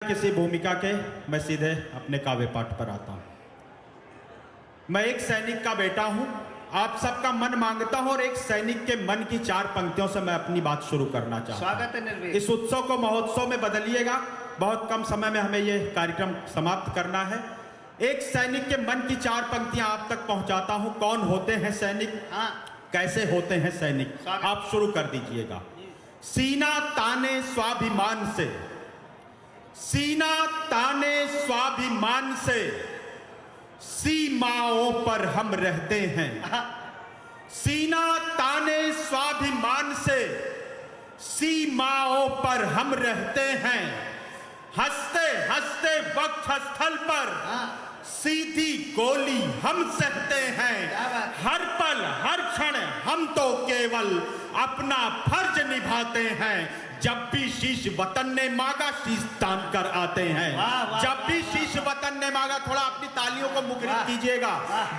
किसी भूमिका के मैं सीधे अपने काव्य पाठ पर आता हूं। मैं एक सैनिक का बेटा हूं, आप सबका मन मांगता हूं और एक सैनिक के मन की 4 पंक्तियों से मैं अपनी बात शुरू करना चाहता हूं। स्वागत है निर्भीक। इस उत्सव को महोत्सव में बदलिएगा, बहुत कम समय में हमें यह कार्यक्रम समाप्त करना है। एक सैनिक के मन की 4 पंक्तियां आप तक पहुंचाता हूं। कौन होते हैं सैनिक, कैसे होते हैं सैनिक, आप शुरू कर दीजिएगा। सीना ताने स्वाभिमान से, सीना ताने स्वाभिमान से, सीमाओं पर हम रहते हैं। सीना ताने स्वाभिमान से, सीमाओं पर हम रहते हैं। हंसते हंसते वक्त स्थल पर सीधी गोली हम सहते हैं। हर पल हर क्षण हम तो केवल अपना फर्ज निभाते हैं। जब भी शीश वतन ने मांगा शीश तान कर आते हैं। जब भी शीश वतन ने मांगा, थोड़ा अपनी तालियों को मुखरित कीजिएगा।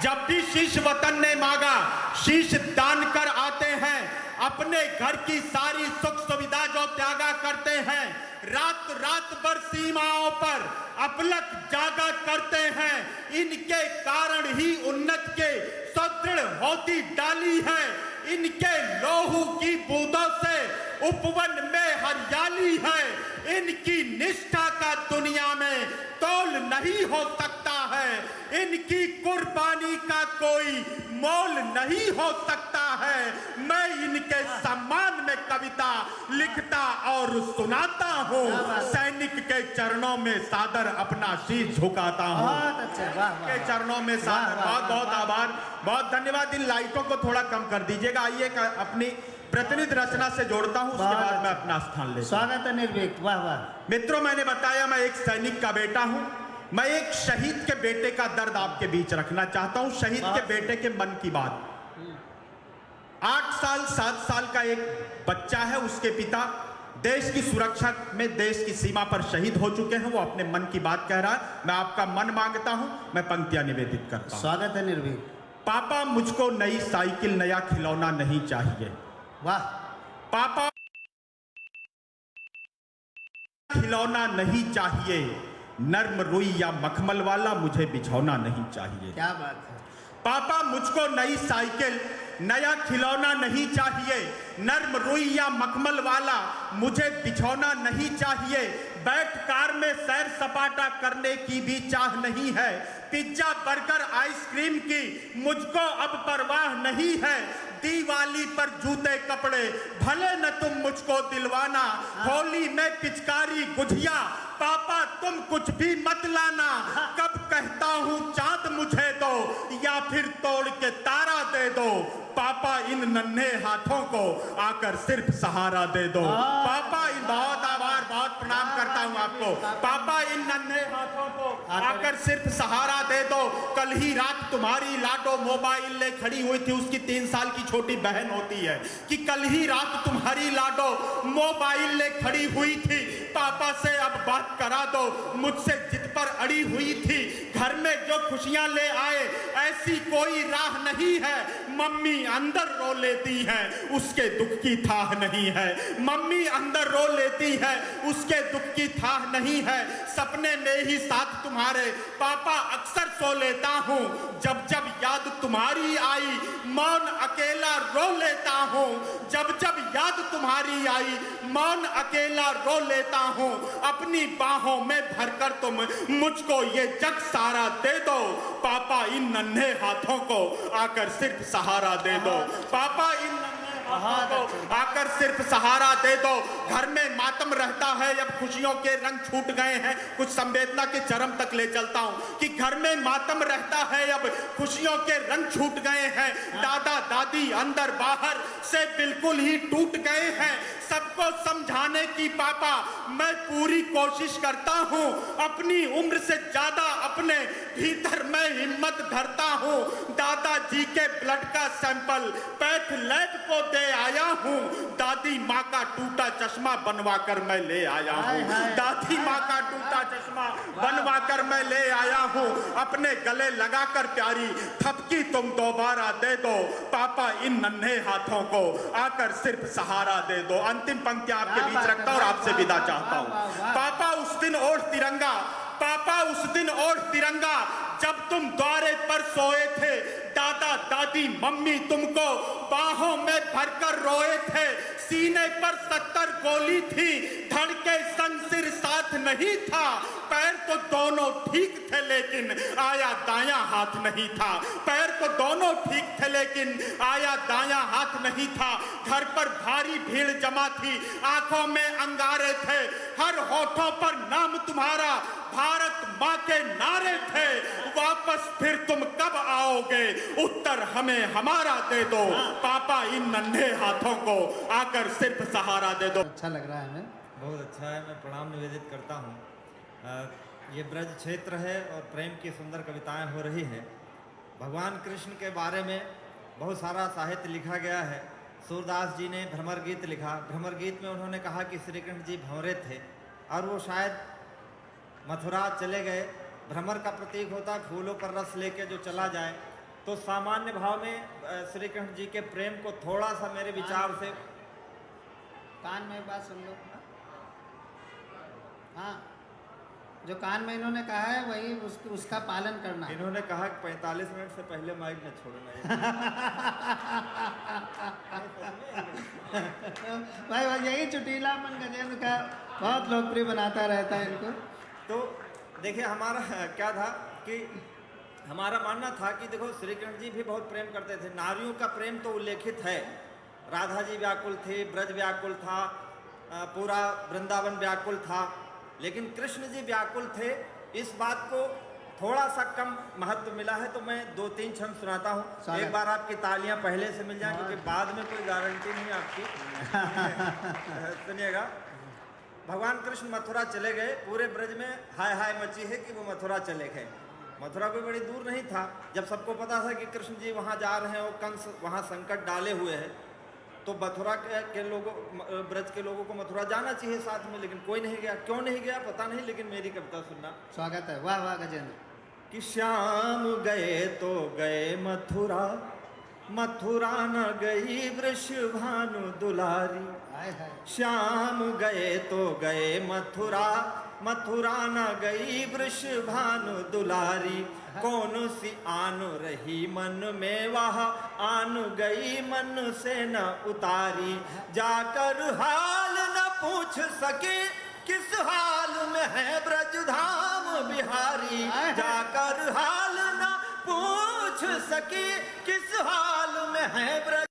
जब भी शीश वतन ने मांगा शीश दान कर आते हैं। अपने घर की सारी सुख सुविधा जो त्यागा करते हैं, रात रात भर सीमाओं पर अपलक जागा करते हैं। इनके कारण ही उन्नत के सुदृढ़ होती डाली है। इनके लोहू की बूंदों से उपवन में हरियाली है। इनकी निष्ठा का दुनिया में तोल नहीं हो सकता है। इनकी कुर्बानी का कोई मोल नहीं हो सकता है। मैं इनके सम्मान में कविता लिखता और सुनाता हूँ। सैनिक के चरणों में सादर अपना शीश झुकाता हूँ। बहुत अच्छा, वाह वाह। के चरणों में सादर, बहुत बहुत आभार, बहुत धन्यवाद। इन लाइटों को थोड़ा कम कर दीजिएगा। आइए अपनी प्रतिनिधि रचना से जोड़ता हूं, उसके बाद मैं अपना स्थान लेता हूं। स्वागत है निर्भीक, वाह वाह। मित्रों, मैंने बताया मैं एक सैनिक का बेटा हूं। मैं एक शहीद के बेटे का दर्द आपके बीच रखना चाहता हूं। शहीद के बेटे के मन की बात। 8 साल 7 साल का एक बच्चा है, उसके पिता देश की सुरक्षा में देश की सीमा पर शहीद हो चुके हैं। वो अपने मन की बात कह रहा है। मैं आपका मन मांगता हूं, मैं पंक्तियां निवेदित करता हूं। स्वागत है निर्भीक। पापा मुझको नई साइकिल नया खिलौना नहीं चाहिए। वाह। पापा खिलौना नहीं चाहिए, नर्म रुई या मखमल वाला मुझे बिछौना नहीं चाहिए। क्या बात है। पापा मुझको नई साइकिल नया खिलौना नहीं चाहिए, नर्म रुई या मखमल वाला मुझे बिछौना नहीं चाहिए। बैठ कार में सैर सपाटा करने की भी चाह नहीं है। पिज्जा बर्गर आइसक्रीम की मुझको अब परवाह नहीं है। दिवाली पर जूते कपड़े भले न तुम मुझको दिलवाना। होली में पिचकारी गुझिया पापा तुम कुछ भी मत लाना। कब कहता हूँ चांद मुझे दो या फिर तोड़ के तारा दे दो। पापा इन नन्हे हाथों को आकर सिर्फ सहारा दे दो। पापा इन, बहुत आभार, बहुत प्रणाम करता हूँ आपको। पापा इन नन्हे हाथों को आकर सिर्फ सहारा दे दो। कल ही रात तुम्हारी लाडो मोबाइल ले खड़ी हुई थी, उसकी 3 साल की छोटी बहन होती है कि कल ही रात तुम्हारी लाडो मोबाइल ले खड़ी हुई थी। पापा से अब बात करा दो, मुझसे जिद पर अड़ी हुई थी। घर में जो खुशियां ले आए ऐसी कोई राह नहीं है। मम्मी अंदर रो लेती है, उसके दुख की थाह नहीं है। मम्मी अंदर रो लेती है, उसके दुख की थाह नहीं है। सपने में ही साथ तुम्हारे पापा अक्सर सो लेता हूँ। जब जब याद तुम्हारी आई मौन अकेला रो लेता हूँ। जब जब याद तुम्हारी आई मौन अकेला रो लेता हूँ। अपनी बाहों में भरकर तुम मुझको ये जग सारा दे दो। पापा इन नन्हे हाथों को आकर सिर्फ सहारा दे दो। पापा इन आकर सिर्फ सहारा दे दो। घर में मातम रहता है, अब खुशियों के रंग छूट गए हैं। कुछ संवेदना के चरम तक ले चलता हूं कि घर में मातम रहता है, अब खुशियों के रंग छूट गए हैं। दादा दादी अंदर बाहर से बिल्कुल ही टूट गए हैं। सबको समझाने की पापा मैं पूरी कोशिश करता हूं। अपनी उम्र से ज्यादा अपने भीतर मैं हिम्मत धरता हूं। दादाजी के ब्लड का सैंपल पैथ लैब को ले आया हूँ, दादी माँ का टूटा चश्मा बनवा कर मैं ले आया हूँ, दादी माँ का टूटा चश्मा बनवा कर मैं ले आया हूँ, अपने गले लगा कर प्यारी थपकी तुम दोबारा दे दो, पापा इन नन्हे हाथों को आकर सिर्फ सहारा दे दो। अंतिम पंक्ति आपके बीच रखता और आपसे विदा चाहता हूँ। पापा उस दिन ओढ़ तिरंगा, पापा उस दिन ओढ़ तिरंगा जब तुम द्वारे पर सोए थे, दादा दादी मम्मी तुमको बाहों में भरकर रोए थे, सीने पर 70 गोली थी, धड़के संग सिर साथ नहीं था, पैर तो दोनों ठीक थे लेकिन आया दायां हाथ नहीं था, पैर तो दोनों ठीक थे लेकिन आया दायां हाथ नहीं था, घर पर भारी भीड़ जमा थी, आंखों में अंगारे थे, हर होठों पर नाम तुम्हारा, भारत माँ के नारे थे, वापस फिर तुम कब आओगे, उत्तर हमें हमारा दे दो, पापा इन नन्हे हाथों को आकर सिर्फ सहारा दे दो। अच्छा लग रहा है हमें। बहुत अच्छा है। मैं प्रणाम निवेदित करता हूँ। ये ब्रज क्षेत्र है और प्रेम की सुंदर कविताएं हो रही हैं। भगवान कृष्ण के बारे में बहुत सारा साहित्य लिखा गया है। सूरदास जी ने भ्रमर गीत लिखा। भ्रमर गीत में उन्होंने कहा कि श्री कृष्ण जी भंवरे थे और वो शायद मथुरा चले गए। भ्रमर का प्रतीक होता है फूलों पर रस लेके जो चला जाए, तो सामान्य भाव में श्री कृष्ण जी के प्रेम को थोड़ा सा मेरे विचार से कान में बात सुन लो। हाँ, जो कान में इन्होंने कहा है वही उसका पालन करना। इन्होंने कहा कि 45 मिनट से पहले माइक न छोड़ना भाई यही चुटीलापन गजेंद्र का बहुत लोकप्रिय बनाता रहता है इनको। तो देखिए हमारा क्या था कि हमारा मानना था कि देखो श्री कृष्ण जी भी बहुत प्रेम करते थे। नारियों का प्रेम तो उल्लेखित है, राधा जी व्याकुल थी, ब्रज व्याकुल था, पूरा वृंदावन व्याकुल था, लेकिन कृष्ण जी व्याकुल थे। इस बात को थोड़ा सा कम महत्व मिला है, तो मैं 2-3 छंद सुनाता हूँ। एक बार आपकी तालियां पहले से मिल जाए क्योंकि बाद में कोई गारंटी नहीं आपकी। सुनिएगा। भगवान कृष्ण मथुरा चले गए, पूरे ब्रज में हाय हाय मची है कि वो मथुरा चले गए। मथुरा कोई बड़ी दूर नहीं था। जब सबको पता था कि कृष्ण जी वहाँ जा रहे हैं और कंस वहाँ संकट डाले हुए हैं, तो मथुरा के लोगों, ब्रज के लोगों को मथुरा जाना चाहिए साथ में, लेकिन कोई नहीं गया। क्यों नहीं गया पता नहीं, लेकिन मेरी कविता सुनना। स्वागत है। वाह वाह गजेंद्र। कि श्याम गए तो गए मथुरा, मथुरा न गई वृषभानु दुलारी। श्याम गए तो गए मथुरा, मथुरा न गई वृषभानु दुलारी। कौन सी आन रही मन में वह आन गई मन से न उतारी। जाकर हाल न पूछ सके किस हाल में है ब्रजधाम बिहारी। जाकर हाल न पूछ सके किस हाल में है ब्रज।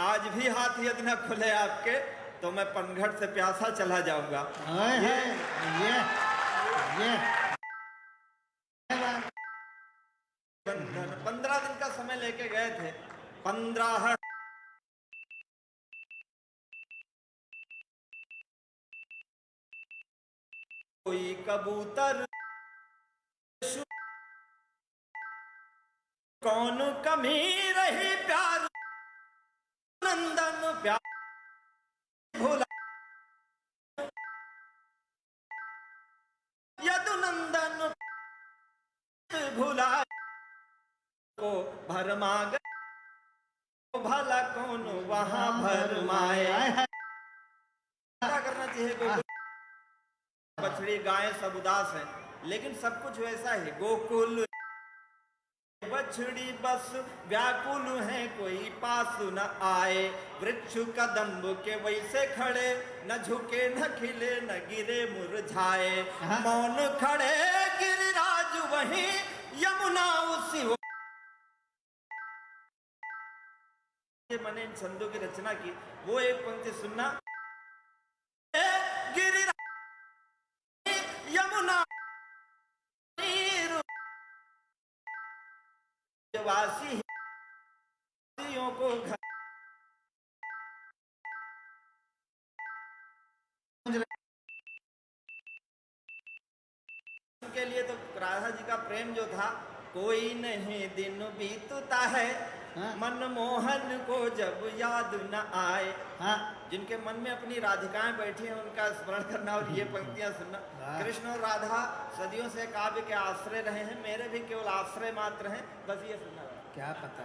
आज भी हाथ यदि न खुले आपके तो मैं पनघट से प्यासा चला जाऊंगा। ये 15 दिन का समय लेके गए थे। 15 कोई कबूतर कौन कमी रही प्यार नंदन प्यार भूला यदु नंदन भूला को भरमा गए भला कौन वहां भरमाए। क्या करना चाहिए? गोकुल बछड़ी गाय सब उदास है, लेकिन सब कुछ वैसा है। गोकुल बछड़ी बस व्याकुल है कोई पास न आए। वृक्ष कदम्ब के वैसे खड़े न झुके न खिले न गिरे मुरझाए। मौन खड़े गिरिराज वहीं यमुना उसी मैंने इन छंदों की रचना की। वो एक पंक्ति सुनना। गिरिराज यमुना वासी के लिए तो राधा जी का प्रेम जो था, कोई नहीं दिन बीतता है हाँ। मनमोहन को जब याद न आए। हाँ जिनके मन में अपनी राधिकाएं बैठी हैं उनका स्मरण करना और ये पंक्तियां सुनना। वाह। कृष्ण और राधा सदियों से काव्य के आश्रय रहे हैं, मेरे भी केवल आश्रय मात्र हैं, बस ये सुनना। क्या पता।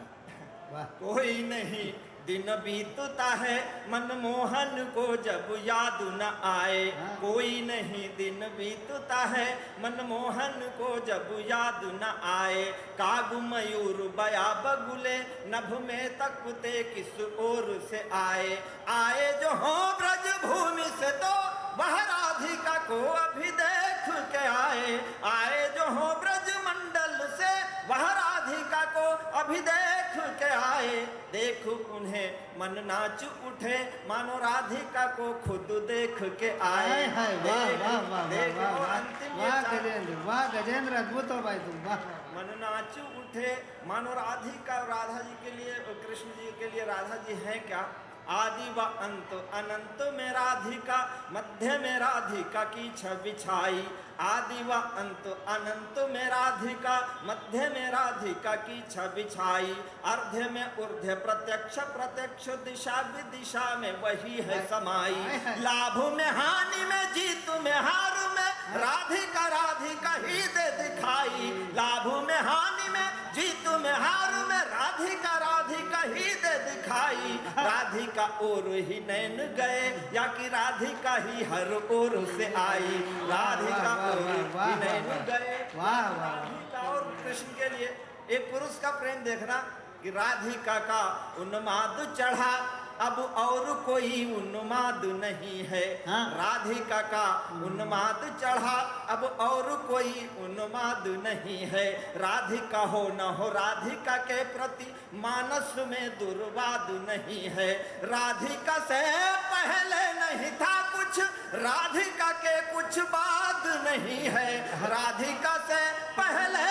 वाह। कोई नहीं दिन बीतता है मनमोहन को जब याद न आए। हाँ। कोई नहीं दिन बीतता है मनमोहन को जब याद न आए। काग मयूर बया बगुले नभ में तकते किस ओर से आए। आए जो हो ब्रज भूमि से तो वह राधिका को अभी देख के आए। आए जो हो ब्रज मंडल से वह राधिका को अभी देख के आए। देख उन्हें मन नाच उठे मानो राधिका को खुद देख के आए। हाय वाह वाह वाह देख वाह और वाह अंतिम वाह ये चार- गजेंद्र, वाह गजेंद्र, अद्भुत हो भाई तुम। वाह मन नाच उठे मानो राधिका। राधा जी के लिए, कृष्ण जी के लिए राधा जी हैं क्या? आदि व अंत अनंत में राधिका, मध्य में राधिका की छवि छाई। आदि व अंत अनंत में राधिका, मध्य में राधिका की छवि छाई। अर्ध्य में ऊर्ध्व प्रत्यक्ष प्रत्यक्ष दिशा विदिशा में वही है समाई। लाभ में हानि में जीत में हार में राधिका राधिका ही दे दिखाई। लाभ में हानि में जीत में हार में राधिका राधिका ही दे दिखाई। राधिका ओर ही नैन गए या कि राधिका ही हर ओर से आई। राधिका ओर ही नैन गए। वाह वाह। राधिका और कृष्ण के लिए एक पुरुष का प्रेम देखना कि राधिका का उन्माद चढ़ा, अब और कोई उन्माद नहीं है। हाँ। राधिका का उन्माद चढ़ा, अब और कोई उन्माद नहीं है। राधिका हो न हो राधिका के प्रति मानस में दुर्वाद नहीं है। राधिका से पहले नहीं था कुछ, राधिका के कुछ बाद नहीं है। राधिका से पहले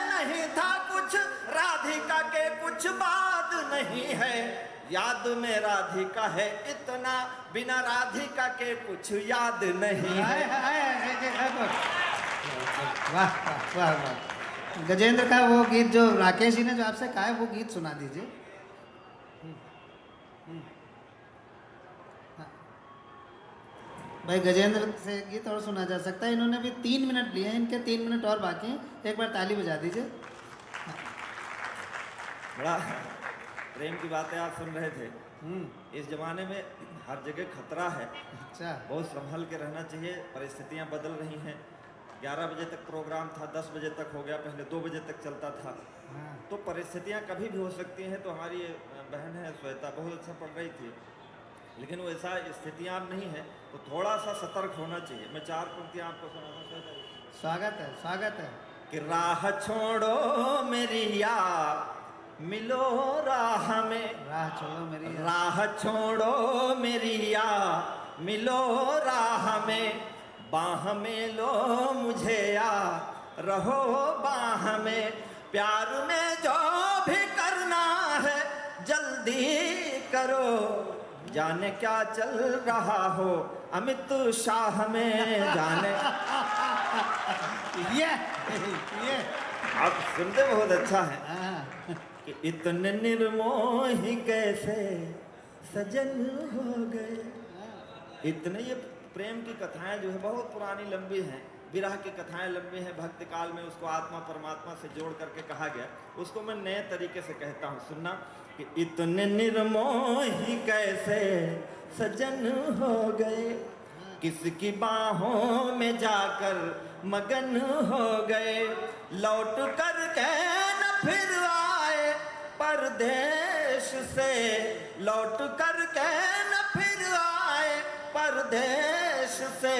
नहीं था कुछ, राधिका के कुछ बाद नहीं है। याद में राधिका है इतना, बिना राधिका के कुछ याद नहीं है। वाह वाह वाह। गजेंद्र का वो गीत जो राकेश जी ने जो आपसे कहा है वो गीत सुना दीजिए। हाँ। भाई गजेंद्र से गीत और सुना जा सकता है। इन्होंने भी 3 मिनट लिए हैं, इनके 3 मिनट और बाकी हैं। एक बार ताली बजा दीजिए। बड़ा प्रेम की बातें आप सुन रहे थे। इस जमाने में हर जगह खतरा है, अच्छा। बहुत संभल के रहना चाहिए। परिस्थितियां बदल रही हैं। 11 बजे तक प्रोग्राम था, 10 बजे तक हो गया, पहले 2 बजे तक चलता था। हाँ। तो परिस्थितियां कभी भी हो सकती हैं। तो हमारी बहन है श्वेता बहुत अच्छा पढ़ रही थी, लेकिन वैसा स्थितियां अब नहीं है, तो थोड़ा सा सतर्क होना चाहिए। मैं 4 पंक्तियां आपको सुनाता श्वेता जी। स्वागत है, स्वागत है। कि राह छोड़ो मेरी यार, मिलो राह में। राह छोड़ो मेरी यार। राह छोड़ो मेरी यार, मिलो राह में। बाह में लो मुझे यार, रहो बाह में। प्यार में जो भी करना है जल्दी करो, जाने क्या चल रहा हो अमित शाह में। जाने ये आप सुनते बहुत अच्छा है हाँ। कि इतने निर्मोही कैसे सजन हो गए। इतने ये प्रेम की कथाएं जो है बहुत पुरानी लंबी हैं, विरह की कथाएं लंबी हैं। भक्ति काल में उसको आत्मा परमात्मा से जोड़ करके कहा गया, उसको मैं नए तरीके से कहता हूँ। सुनना कि इतने निर्मोही कैसे सजन हो गए, किसकी बाहों में जाकर मगन हो गए। लौट कर के न फिर आए परदेश से, लौट कर के न फिर आए परदेश से।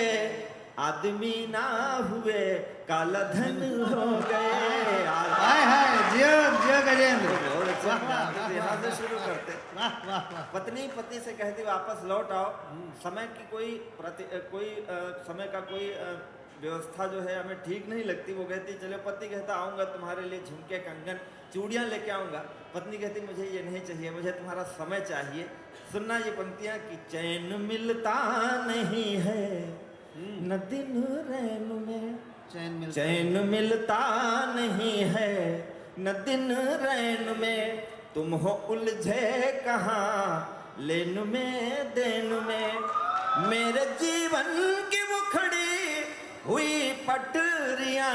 आदमी ना हुए काला धन हो गए। हाय हाय, जियो जियो गजेंद्र। बहुत अच्छा। वाह, वाह, वाह, यहाँ से वाह, शुरू करते। वाह वाह वाह। पत्नी पति से कहती वापस लौट आओ। समय की कोई समय का कोई व्यवस्था जो है हमें ठीक नहीं लगती। वो कहती चलो, पति कहता आऊँगा तुम्हारे लिए झुमके कंगन चूड़ियाँ लेके आऊँगा। पत्नी कहती मुझे ये नहीं चाहिए, मुझे तुम्हारा समय चाहिए। सुनना ये पंक्तियाँ कि चैन मिलता नहीं है न दिन रैन में चैन मिलता नहीं है, न दिन रैन में। तुम हो उलझे कहाँ लेन में देन में। मेरे जीवन की मुखड़ी हुई पटरियां,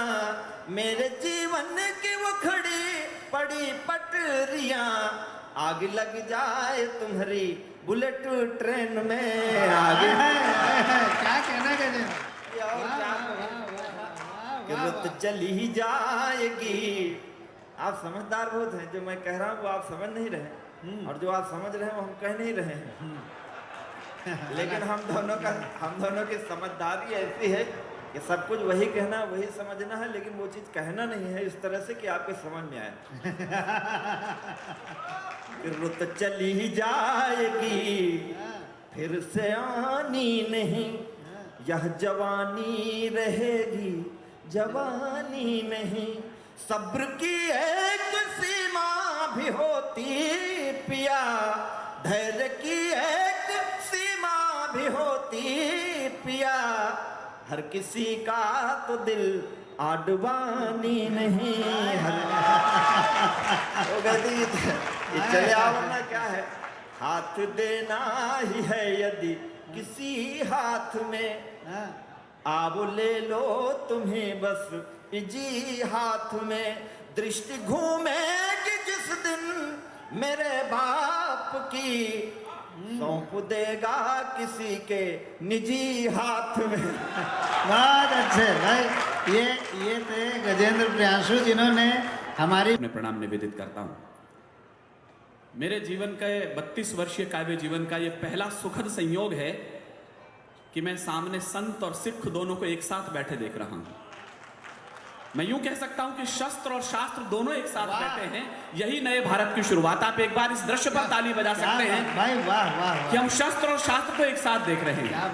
मेरे जीवन की मुखड़ी पड़ी पटरियां। आग लग जाए तुम्हारी बुलेट ट्रेन में। आगे क्या कहना गजेंद्र, रुत चली जाएगी। आप समझदार बहुत हैं, जो मैं कह रहा हूँ वो आप समझ नहीं रहे, और जो आप समझ रहे हैं वो हम कह नहीं रहे हैं। लेकिन हम दोनों की समझदारी ऐसी है कि सब कुछ वही कहना वही समझना है, लेकिन वो चीज कहना नहीं है इस तरह से कि आपके समझ में आए। रुत चली जाएगी फिर से आनी नहीं, यह जवानी रहेगी जवानी नहीं। सब्र की एक सीमा भी होती पिया, धैर्य की एक सीमा भी होती पिया। हर किसी का तो दिल आडवानी नहीं। चले आओ, वरना क्या है, हाथ देना ही है यदि किसी हाथ में। आप ले लो तुम्हें बस जी हाथ में। दृष्टि घूमेगी जिस दिन मेरे बाप की, सौंप देगा किसी के निजी हाथ में। बहुत अच्छे भाई, ये थे गजेंद्र प्रियांशु जिन्होंने हमारी अपने प्रणाम निवेदित करता हूं। मेरे जीवन का 32 वर्षीय काव्य जीवन का ये पहला सुखद संयोग है कि मैं सामने संत और सिख दोनों को एक साथ बैठे देख रहा हूं। मैं यूं कह सकता हूं कि शस्त्र और शास्त्र दोनों एक साथ बैठे हैं। यही नए भारत की शुरुआत। आप एक बार इस दृश्य पर ताली बजा सकते हैं भाई, वाह वाह कि हम शस्त्र और शास्त्र को एक साथ देख रहे हैं,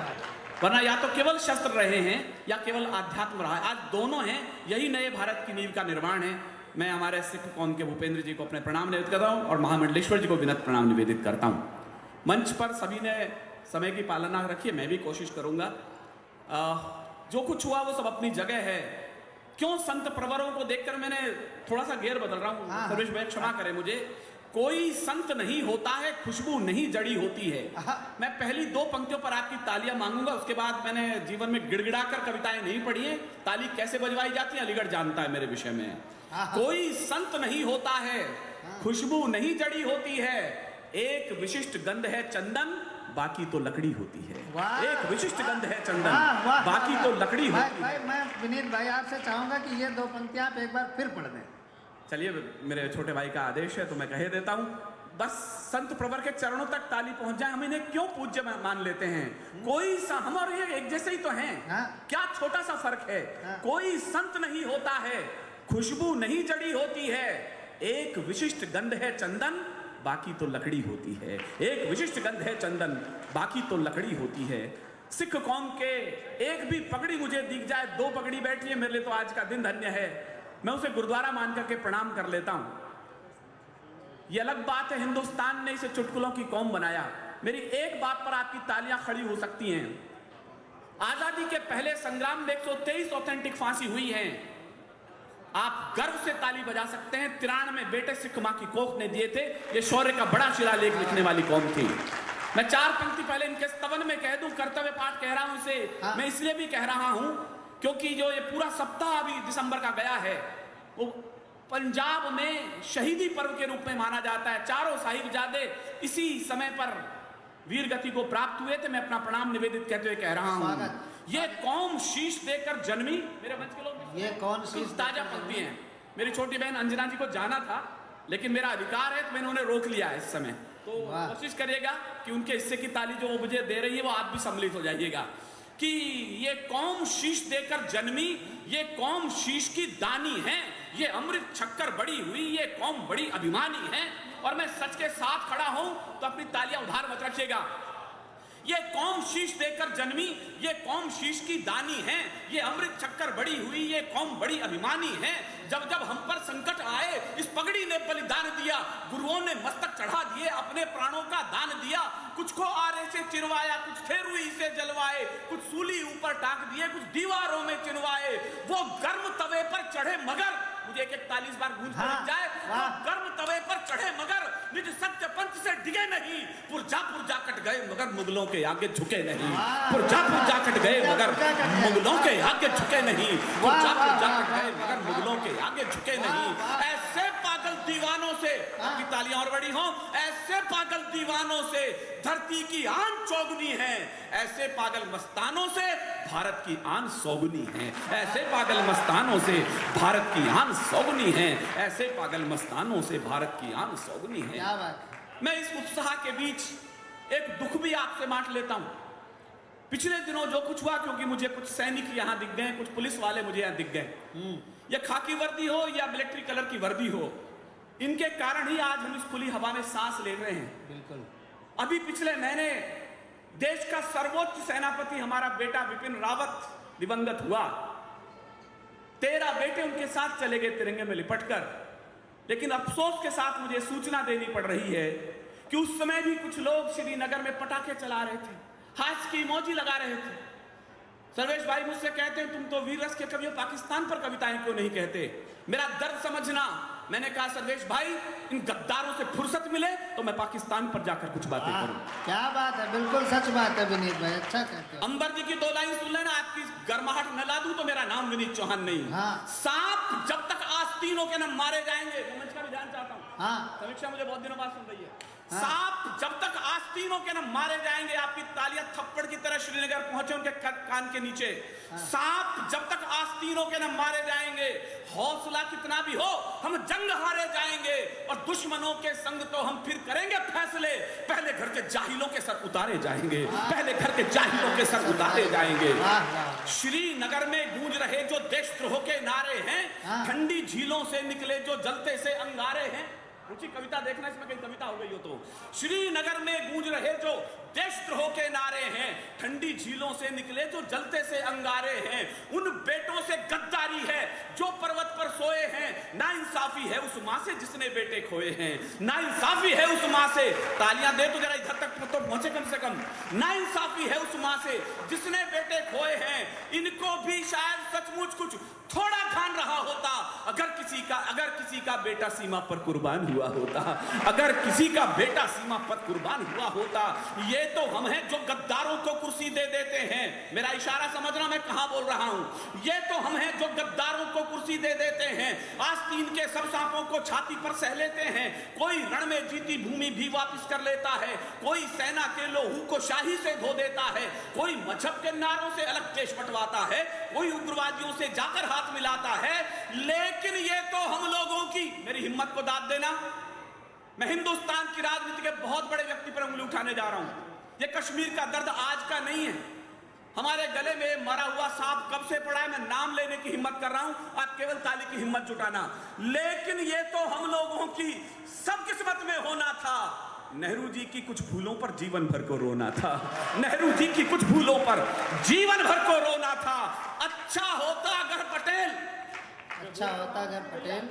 वरना या तो केवल शस्त्र रहे हैं या केवल आध्यात्म रहा है। आज दोनों हैं। यही नए भारत की नींव का निर्माण है। मैं हमारे सिख कौम के भूपेंद्र जी को अपने प्रणाम निवेदित करता हूं और महामंडलेश्वर जी को विनम्र प्रणाम निवेदित करता हूं। मंच पर सभी ने समय की पालना रखी है, मैं भी कोशिश करूंगा। जो कुछ हुआ वो सब अपनी जगह है। क्यों संत प्रवरों को देखकर मैंने थोड़ा सा गेर बदल रहा हूं, सर्वेश भाई क्षमा करें मुझे। कोई संत नहीं होता है, खुशबू नहीं जड़ी होती है। मैं पहली 2 पंक्तियों पर आपकी तालियां मांगूंगा, उसके बाद मैंने जीवन में गिड़गिड़ाकर कविताएं नहीं पढ़ी हैं। ताली कैसे बजवाई जाती है अलीगढ़ जानता है मेरे विषय में। कोई संत नहीं होता है, खुशबू नहीं जड़ी होती है। एक विशिष्ट गंध है चंदन, बाकी तो लकड़ी होती है। एक विशिष्ट गंध है चंदन, बाकी तो लकड़ी होती है। मैं विनीत भाई आपसे चाहूंगा कि ये 2 पंक्तियां आप एक बार फिर पढ़ दें। चलिए, मेरे छोटे भाई का आदेश है तो मैं कह देता हूं। बस संत प्रवर के चरणों तक ताली पहुंच जाए। हम इन्हें क्यों पूज्य मान लेते हैं? कोई सा हम और ये एक जैसे ही तो हैं। क्या छोटा सा फर्क है। कोई संत नहीं होता है, खुशबू नहीं जड़ी होती है। एक विशिष्ट गंध है चंदन, बाकी तो लकड़ी होती है। एक विशिष्ट गंध है चंदन, बाकी तो लकड़ी होती है। सिख कौम के एक भी पगड़ी मुझे दिख जाए, 2 पगड़ी बैठी है, मेरे लिए तो आज का दिन धन्य है। मैं उसे गुरुद्वारा मान करके प्रणाम कर लेता हूं। यह अलग बात है हिंदुस्तान ने इसे चुटकुलों की कौम बनाया। मेरी एक बात पर आपकी तालियां खड़ी हो सकती हैं। आजादी के पहले संग्राम में 123 ऑथेंटिक फांसी हुई है। आप गर्व से ताली बजा सकते हैं। 93 बेटे सिख मां की कोख ने दिए थे। ये शौर्य का बड़ा शिलालेख लिखने वाली कौम थी। मैं 4 पंक्ति पहले इनके स्तवन में कह दूं, कर्तव्य पाठ कह रहा हूं इसे। मैं इसलिए भी कह रहा हूं क्योंकि जो ये पूरा सप्ताह अभी दिसंबर का गया है वो पंजाब में शहीदी पर्व के रूप में माना जाता है। चारों साहिबजादे इसी समय पर वीर गति को प्राप्त हुए थे। मैं अपना प्रणाम निवेदित कहते हुए कह रहा हूं, ये कौम शीश देकर जन्मी। मेरे मंच के लोग, ये कौन शीश ताजा पंक्ति हैं। मेरी छोटी बहन अंजना जी को जाना था, लेकिन मेरा अधिकार है तो मैंने उन्हें रोक लिया है इस समय। तो कोशिश करिएगा कि उनके हिस्से की ताली जो वो मुझे दे रही है वो आप भी सम्मिलित हो जाइएगा कि ये कौम शीश देकर जन्मी, ये कौम शीश की दानी है, ये अमृत छक्कर बड़ी हुई, ये कौम बड़ी अभिमानी है। और मैं सच के साथ खड़ा हूं तो अपनी तालियां उधार मत रखिएगा। ये कौम शीश देकर जन्मी, ये कौम शीश की दानी है, ये अमृत छक्कर बड़ी हुई, ये कौम बड़ी अभिमानी है। जब जब हम पर संकट आए इस पगड़ी ने बलिदान दिया, गुरुओं ने मस्तक चढ़ा दिए, अपने प्राणों का दान दिया। कुछ को आरे से चिरवाया, कुछ फेरुई से जलवाए, कुछ सूली ऊपर थप्पड़ टाक दिए, कुछ दीवारों में चिनवाए, वो गर्म तवे पर चढ़े मगर, मुझे एक 41 बार गूंज कर जाए, वो गर्म तवे पर चढ़े मगर निज सत्य पंथ से डिगे नहीं, पुरजा कट गए मगर मुगलों के आगे झुके नहीं, पुरजा कट गए मगर मुगलों के आगे झुके नहीं, पुरजा कट गए मगर मुगलों के आगे झुके नहीं। ऐसे पागल दीवानों से, आपकी तालियां और बड़ी हों, ऐसे पागल दीवानों से धरती की आन चौगनी है, ऐसे पागल मस्तानों से भारत की आन सौगनी है, ऐसे पागल मस्तानों से भारत की आन सौगनी है, ऐसे पागल मस्तानों से भारत की आन सौगनी है। क्या बात। मैं इस उत्साह के बीच एक दुख भी आपसे बांट लेता हूं। पिछले दिनों जो कुछ हुआ, क्योंकि मुझे कुछ सैनिक यहां दिख गए, कुछ पुलिस वाले मुझे यहां दिख गए, या खाकी वर्दी हो या मिलिट्री कलर की वर्दी हो, इनके कारण ही आज हम इस खुली हवा में सांस ले रहे हैं। बिल्कुल। अभी पिछले महीने देश का सर्वोच्च सेनापति हमारा बेटा विपिन रावत दिवंगत हुआ। 13 बेटे उनके साथ चले गए तिरंगे में लिपटकर। लेकिन अफसोस के साथ मुझे सूचना देनी पड़ रही है कि उस समय भी कुछ लोग श्रीनगर में पटाखे चला रहे थे, हाथ की इमोजी लगा रहे थे। सर्वेश भाई मुझसे कहते हैं तुम तो वीर रस के कवि हो, पाकिस्तान पर कविताएं क्यों नहीं कहते? मेरा दर्द समझना। मैंने कहा सर्वेश भाई, इन गद्दारों से फुर्सत मिले तो मैं पाकिस्तान पर जाकर कुछ बातें करूं। क्या बात है, बिल्कुल सच बात है विनीत भाई, अच्छा कहते हो। अंबर जी की 2 लाइन सुन लेना, आपकी गर्माहट न ला दूं तो मेरा नाम विनीत चौहान नहीं। हाँ। सांप जब तक आस्तीनों के न मारे जाएंगे, मैं इसका भी ध्यान चाहता हूं। हाँ। समीक्षा मुझे बहुत दिनों बाद सुन रही है। हाँ। सांप जब तक आस्तीनों के न मारे जाएंगे, आपकी तालियां थप्पड़ की तरह श्रीनगर पहुंचे उनके कान के नीचे। सांप जब तक आस्तीनों के न मारे जाएंगे, हौसला कितना भी हो हम जंग हारे जाएंगे, और दुश्मनों के संग तो हम फिर करेंगे फैसले। पहले घर के जाहिलों के सर उतारे जाएंगे, पहले घर के जाहिलों के सर उतारे जाएंगे। श्रीनगर में गूंज रहे जो देशद्रोह के नारे हैं, ठंडी झीलों से निकले जो जलते से अंगारे हैं। ऊंची कविता देखना, इसमें कहीं कविता हो गई हो तो। श्रीनगर में गूंज रहे जो देशद्रोह के नारे हैं, ठंडी झीलों से निकले जो जलते से अंगारे हैं। उन बेटों से गद्दारी है जो पर्वत पर सोए हैं, नाइंसाफी है उस मां से जिसने बेटे खोए हैं, नाइंसाफी है उस मां से, तालियां दे तो जरा इधर तक तो पहुंचे कम से कम, नाइंसाफी है उस मां से जिसने बेटे खोए हैं। इनको भी शायद सचमुच कुछ थोड़ा ध्यान रहा होता अगर किसी का बेटा सीमा पर कुर्बान हुआ होता, अगर किसी का बेटा सीमा पर कुर्बान हुआ होता। ये तो हम हैं जो गद्दारों को कुर्सी दे देते हैं, मेरा इशारा समझना मैं कहां बोल रहा हूं। ये तो हम हैं जो गद्दारों को कुर्सी दे देते हैं, आस्तीन के सब सांपों को छाती पर सह लेते हैं। कोई रण में जीती भूमि भी वापस कर लेता है, कोई सेना के लोहू को शाही से धो देता है, कोई मजहब के नारों से अलग देश बंटवाता है, कोई उग्रवादियों से जाकर हाथ मिलाता है। लेकिन ये तो हम लोगों की, मेरी हिम्मत को दाद देना, मैं हिंदुस्तान की राजनीति के बहुत बड़े व्यक्ति पर उंगली उठाने जा रहा हूं। ये कश्मीर का दर्द आज का नहीं है। हमारे गले में मरा हुआ सांप कब से पड़ा है, मैं नाम लेने की हिम्मत कर रहा हूं, आप केवल ताली की हिम्मत जुटाना। लेकिन ये तो हम लोगों की सब किस्मत में होना था। नेहरू जी की कुछ भूलों पर जीवन भर को रोना था, नेहरू जी की कुछ भूलों पर जीवन भर को रोना था। अच्छा होता अगर पटेल, अच्छा होता अगर पटेल,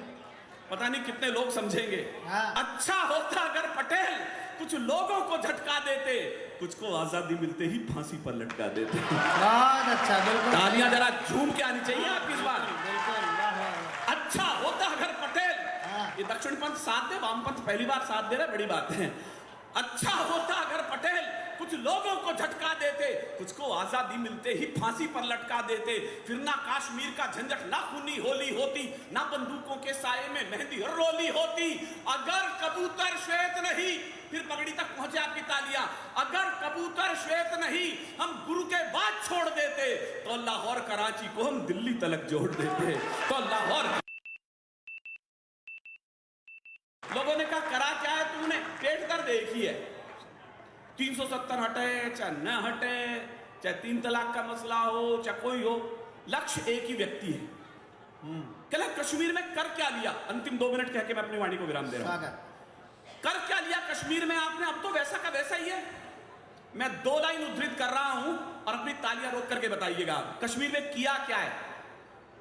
पता नहीं कितने लोग समझेंगे। हाँ। अच्छा होता अगर पटेल कुछ लोगों को झटका देते, कुछ को आजादी मिलते ही फांसी पर लटका देते। बहुत अच्छा, बिल्कुल। तालियां जरा झूम के आनी चाहिए आपकी इस बार। बिल्कुल। अच्छा होता अगर पटेल, हाँ। ये दक्षिण पंथ साथ दे, वाम पंथ पहली बार साथ दे रहा, बड़ी बात है। अच्छा होता अगर पटेल कुछ लोगों को झटका देते, कुछ को आजादी मिलते ही फांसी पर लटका देते। फिर ना कश्मीर का झंझट, ना खूनी होली होती, ना बंदूकों के साये में मेहंदी और रोली होती। अगर कबूतर श्वेत नहीं, फिर पगड़ी तक पहुंचे आपकी तालियां, अगर कबूतर श्वेत नहीं हम गुरु के बाद छोड़ देते, तो लाहौर कराची को हम दिल्ली तलक जोड़ देते। तो लाहौर, लोगों ने कहा करा क्या है तुमने, पेट दर्द एक ही है, 370 हटे चाहे न हटे, चाहे 3 तलाक का मसला हो चाहे कोई हो, लक्ष्य एक ही व्यक्ति है। कहला कश्मीर में कर क्या लिया, अंतिम 2 मिनट कह के मैं अपनी वाणी को विराम दे रहा हूं। कर क्या लिया कश्मीर में आपने, अब तो वैसा का वैसा ही है। मैं 2 लाइन उद्धृत कर रहा हूं और अपनी तालियां रोक करके बताइएगा कश्मीर में किया क्या है।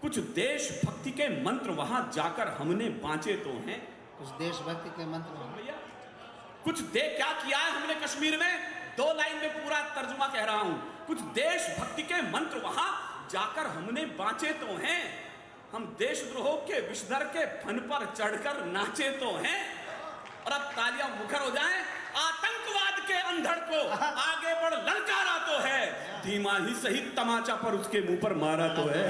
कुछ देशभक्ति के मंत्र वहां जाकर हमने बांचे तो हैं, कुछ देशभक्ति के मंत्र, भैया कुछ क्या किया है हमने कश्मीर में। 2 लाइन में पूरा तर्जुमा कह रहा हूं। कुछ देशभक्ति के मंत्र वहां जाकर हमने बांचे तो हैं। हम देशद्रोह के विषधर के फन पर चढ़कर नाचे तो हैं। और अब तालियां मुखर हो जाएं, आतंकवाद के अंधड़ को आगे बढ़ ललकारा तो है, धीमा ही सही तमाचा पर उसके मुंह पर मारा तो है।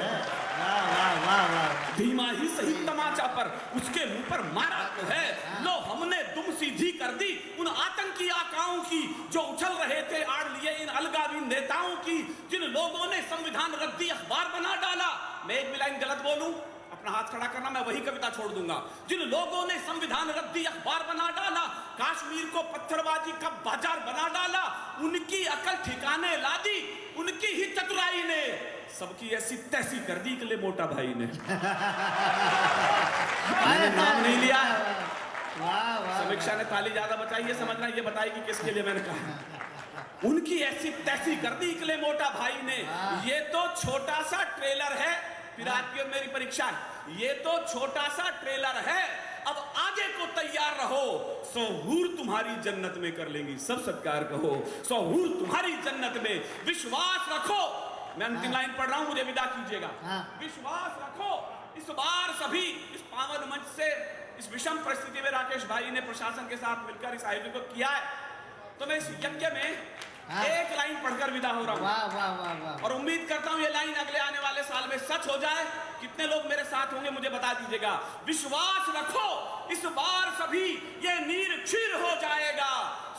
धीमा ही सही तमाचा पर उसके मुंह पर मारा तो है। लो हमने दुम सीधी कर दी उन आतंकी आकाओं की जो उछल रहे थे आड़ लिए इन अलगावी नेताओं की, जिन लोगों ने संविधान रद्दी अखबार बना डाला। मैं एक भी लाइन गलत बोलूं अपना हाथ खड़ा करना, मैं वही कविता छोड़ दूंगा। जिन लोगों ने संविधान रद्दी अखबार बना डाला, कश्मीर को पत्थरबाजी का बाजार बना डाला, उनकी अकल ठिकाने ला दी उनकी ही चतुराई ने, सबकी ऐसी तैसी कर दी इकले मोटा भाई ने। मैंने नाम नहीं लिया। समीक्षा ने ताली ज्यादा बचाई है, समझना ये बताएगी किसके लिए मैंने कहा। उनकी ऐसी तैसी कर दी इकले मोटा भाई ने। ये तो छोटा सा ट्रेलर है, फिर आपकी और मेरी परीक्षा है। ये तो छोटा सा ट्रेलर है, अब आगे को तैयार रहो। सहूर तुम्हारी जन्नत में कर लेंगी सब सत्कार कहो, सहूर तुम्हारी जन्नत में विश्वास रखो। मैं अंतिम लाइन पढ़ रहा हूं, मुझे विदा कीजिएगा। विश्वास रखो इस बार सभी इस पावन मंच से, इस विषम परिस्थिति में राकेश भाई ने प्रशासन के साथ मिलकर इस आयोजन को किया है, तो मैं इस यज्ञ में एक लाइन पढ़कर विदा हो रहा हूं। वाह वाह वाह वाह। और उम्मीद करता हूं ये लाइन अगले आने वाले साल में सच हो जाए। कितने लोग मेरे साथ होंगे मुझे बता दीजिएगा। विश्वास रखो इस बार सभी ये नीर क्षीर हो जाएगा,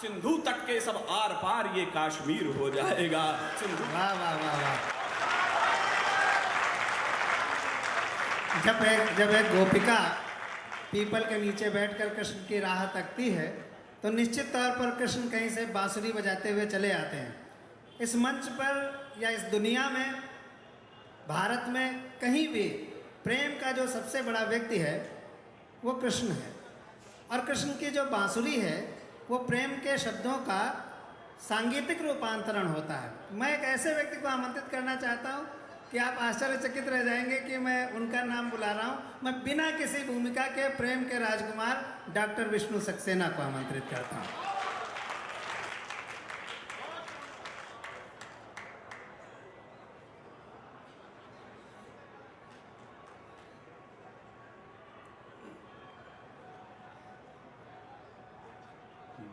सिंधु तट के सब आर पार ये कश्मीर हो जाएगा। सिंधु। वाह वाह वाह वाह। जब एक गोपिका पीपल के नीचे बैठकर कृष्ण की राह तकती है तो निश्चित तौर पर कृष्ण कहीं से बांसुरी बजाते हुए चले आते हैं। इस मंच पर या इस दुनिया में, भारत में कहीं भी प्रेम का जो सबसे बड़ा व्यक्ति है वो कृष्ण है। और कृष्ण की जो बांसुरी है वो प्रेम के शब्दों का सांगीतिक रूपांतरण होता है। मैं एक ऐसे व्यक्ति को आमंत्रित करना चाहता हूँ कि आप आश्चर्यचकित रह जाएंगे कि मैं उनका नाम बुला रहा हूँ। मैं बिना किसी भूमिका के प्रेम के राजकुमार डॉक्टर विष्णु सक्सेना को आमंत्रित करता हूँ।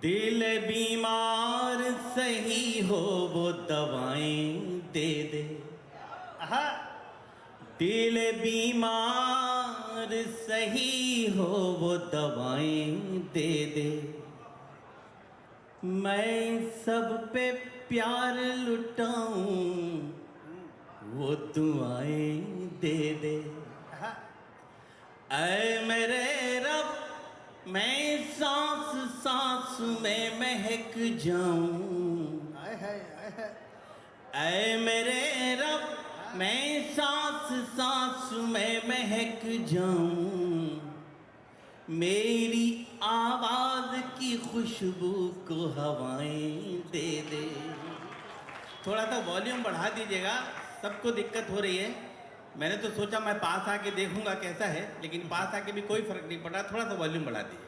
दिल बीमार सही हो वो दवाएं दे दे, दिल बीमार सही हो वो दवाएं दे दे, मैं सब पे प्यार लुटाऊं वो दुआएं दे दे। ऐ मेरे रब मैं सांस सांस में महक जाऊं, ऐ मेरे रब मैं सांस सांस में महक जाऊं, मेरी आवाज की खुशबू को हवाएं दे दे। थोड़ा सा वॉल्यूम बढ़ा दीजिएगा, सबको दिक्कत हो रही है। मैंने तो सोचा मैं पास आके देखूंगा कैसा है, लेकिन पास आके भी कोई फर्क नहीं पड़ रहा। थोड़ा सा वॉल्यूम बढ़ा दीजिए।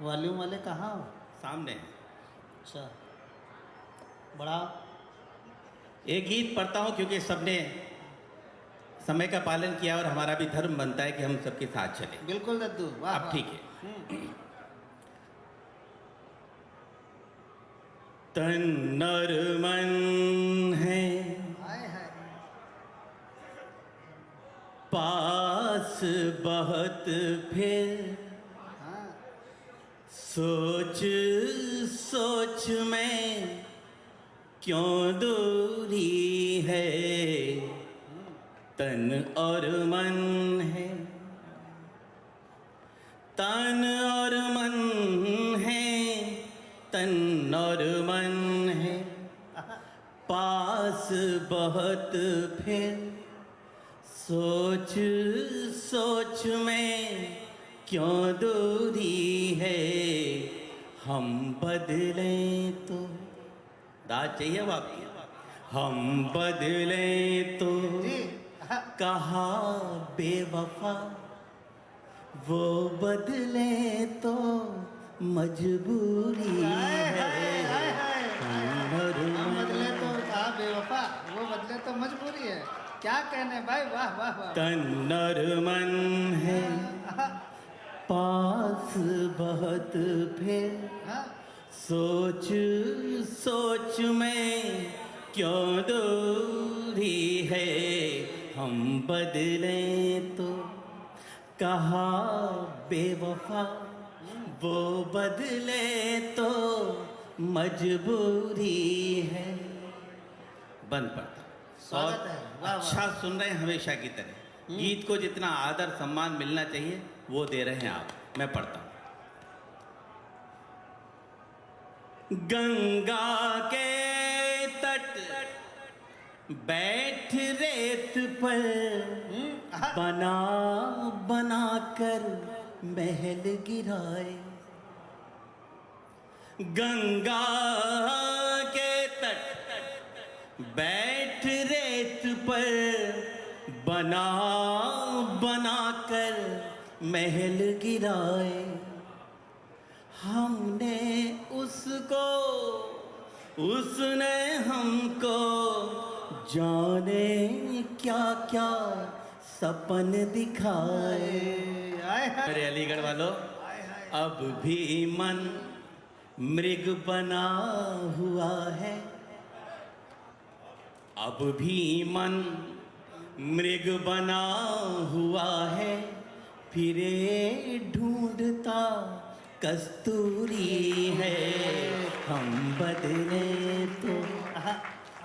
वॉल्यूम वाले कहाँ हो? सामने। अच्छा बड़ा। एक गीत पढ़ता हूँ क्योंकि सबने समय का पालन किया और हमारा भी धर्म बनता है कि हम सबके साथ चलें। बिल्कुल दद्दू, वाह। अब ठीक है। तन और मन है पास बहुत, फिर सोच सोच में क्यों दूरी है, तन और मन है, तन और मन है, तन और मन है, पास बहुत, फिर सोच सोच में क्यों दूरी है, हम बदलें तो दाद चाहिए वाकई, हम बदलें तो कहा बेवफा, वो बदले तो मजबूरी है, हम बदले तो कहा बेवफा, पापा, वो बदले तो मजबूरी है, क्या कहने भाई, वाह वाह वाह। तन और मन है पास बहुत, फिर हाँ, सोच सोच में क्यों दूरी है। हम बदले तो कहा बेवफा, वो बदले तो मजबूरी है। बंद पड़ता। स्वागत है, वाह, वाह। अच्छा सुन रहे हैं हमेशा की तरह। गीत को जितना आदर सम्मान मिलना चाहिए वो दे रहे हैं आप। मैं पढ़ता हूं। गंगा के तट बैठ रेत पर, बना बना कर महल गिराए। गंगा के तट बैठ रेत पर, बना बना कर महल गिराए। हमने उसको, उसने हमको, जाने क्या क्या सपन दिखाए। आए हाय, अरे अलीगढ़ वालों, अब भी मन मृग बना हुआ है। अब भी मन मृग बना हुआ है। फिरे ढूंढता कस्तूरी है। हम बदले तो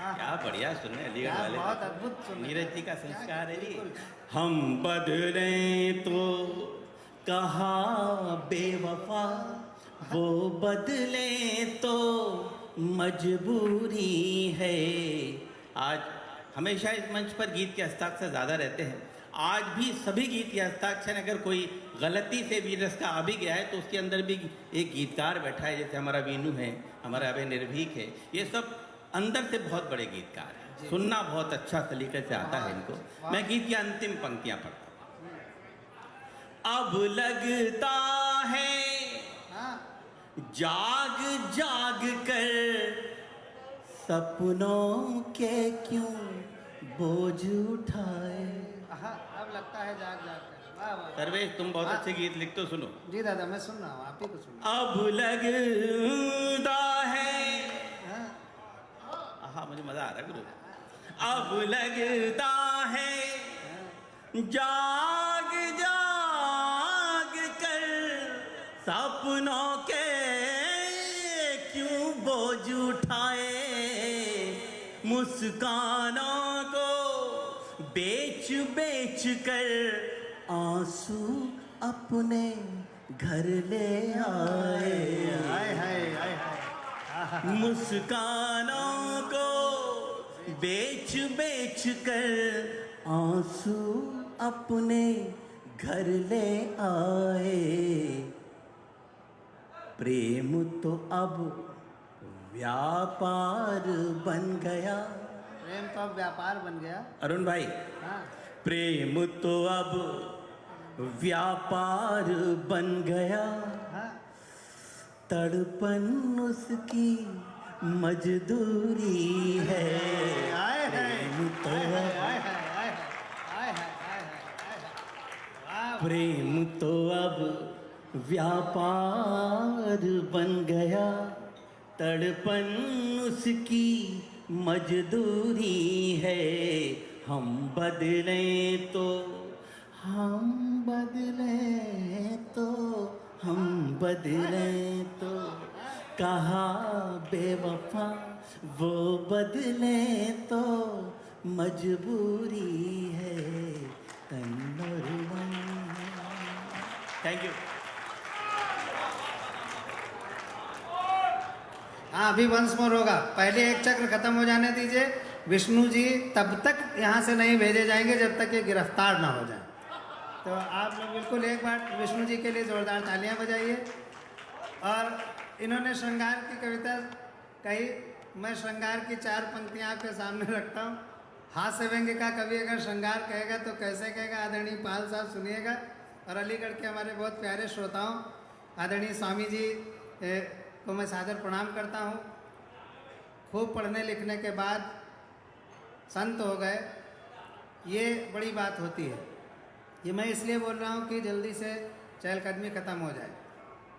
क्या बढ़िया सुने अलीगढ़ क्या वाले। बहुत अद्भुत सुने। नीरज जी का संस्कार है जी। बिल्कुल। हम बदले तो कहा बेवफा, वो बदले तो मजबूरी है। आज हमेशा इस मंच पर गीत के हस्ताक्षर ज़्यादा रहते हैं। आज भी सभी गीत के हस्ताक्षर, अगर कोई गलती से भी रस का आ भी गया है तो उसके अंदर भी एक गीतकार बैठा है, जैसे हमारा वीनू है, हमारा अभय निर्भीक है। ये सब अंदर से बहुत बड़े गीतकार हैं। सुनना बहुत अच्छा तरीके से आता है इनको। मैं गीत की अंतिम पंक्तियां पढ़ता हूं। अब लगता है हाँ, जाग जाग कर सपनों के क्यों बोझ उठाए। अब लगता है जाग जाग कर, वाह वाह। सर्वेश, तुम बहुत अच्छे गीत लिखते हो, सुनो। जी दादा, मैं सुन रहा हूँ, आप ही को सुन। अब लगता है, हाँ, हाँ मुझे मजा आ रहा है गुरु। अब लगता है जाग जाग कर सपनों के क्यों बोझ उठाए। मुस्कानों को बेच बेच कर आंसू अपने घर ले आए। हाय हाय हाय हाय। मुस्कानों को बेच बेच कर आंसू अपने घर ले आए। प्रेम तो अब व्यापार बन गया। प्रेम तो अब व्यापार बन गया। अरुण भाई, हाँ, प्रेम तो अब व्यापार बन गया। हाँ, तड़पन उसकी मजदूरी है। हाय हाय प्रेम तो हाय अब, हाय हाय हाय हाय हाय। वाह, प्रेम तो अब व्यापार बन गया। तड़पन उसकी मजदूरी है। हम बदले तो, हम बदले तो, हम बदले तो कहा बेवफा, वो बदले तो मजबूरी है। Thank you. हाँ, अभी वंस मोर होगा। पहले एक चक्र खत्म हो जाने दीजिए। विष्णु जी तब तक यहाँ से नहीं भेजे जाएंगे जब तक ये गिरफ्तार ना हो जाए। तो आप लोग बिल्कुल एक बार विष्णु जी के लिए जोरदार तालियां बजाइए। और इन्होंने श्रृंगार की कविता कही। मैं श्रृंगार की 4 पंक्तियाँ आपके सामने रखता हूँ। हास्य व्यंग्य का कवि अगर श्रृंगार कहेगा तो कैसे कहेगा, आदरणीय पाल साहब सुनिएगा। और अलीगढ़ के हमारे बहुत प्यारे श्रोताओं, आदरणीय स्वामी जी को मैं सादर प्रणाम करता हूँ। खूब पढ़ने लिखने के बाद संत हो गए, ये बड़ी बात होती है। ये मैं इसलिए बोल रहा हूँ कि जल्दी से चहलकदमी खत्म हो जाए।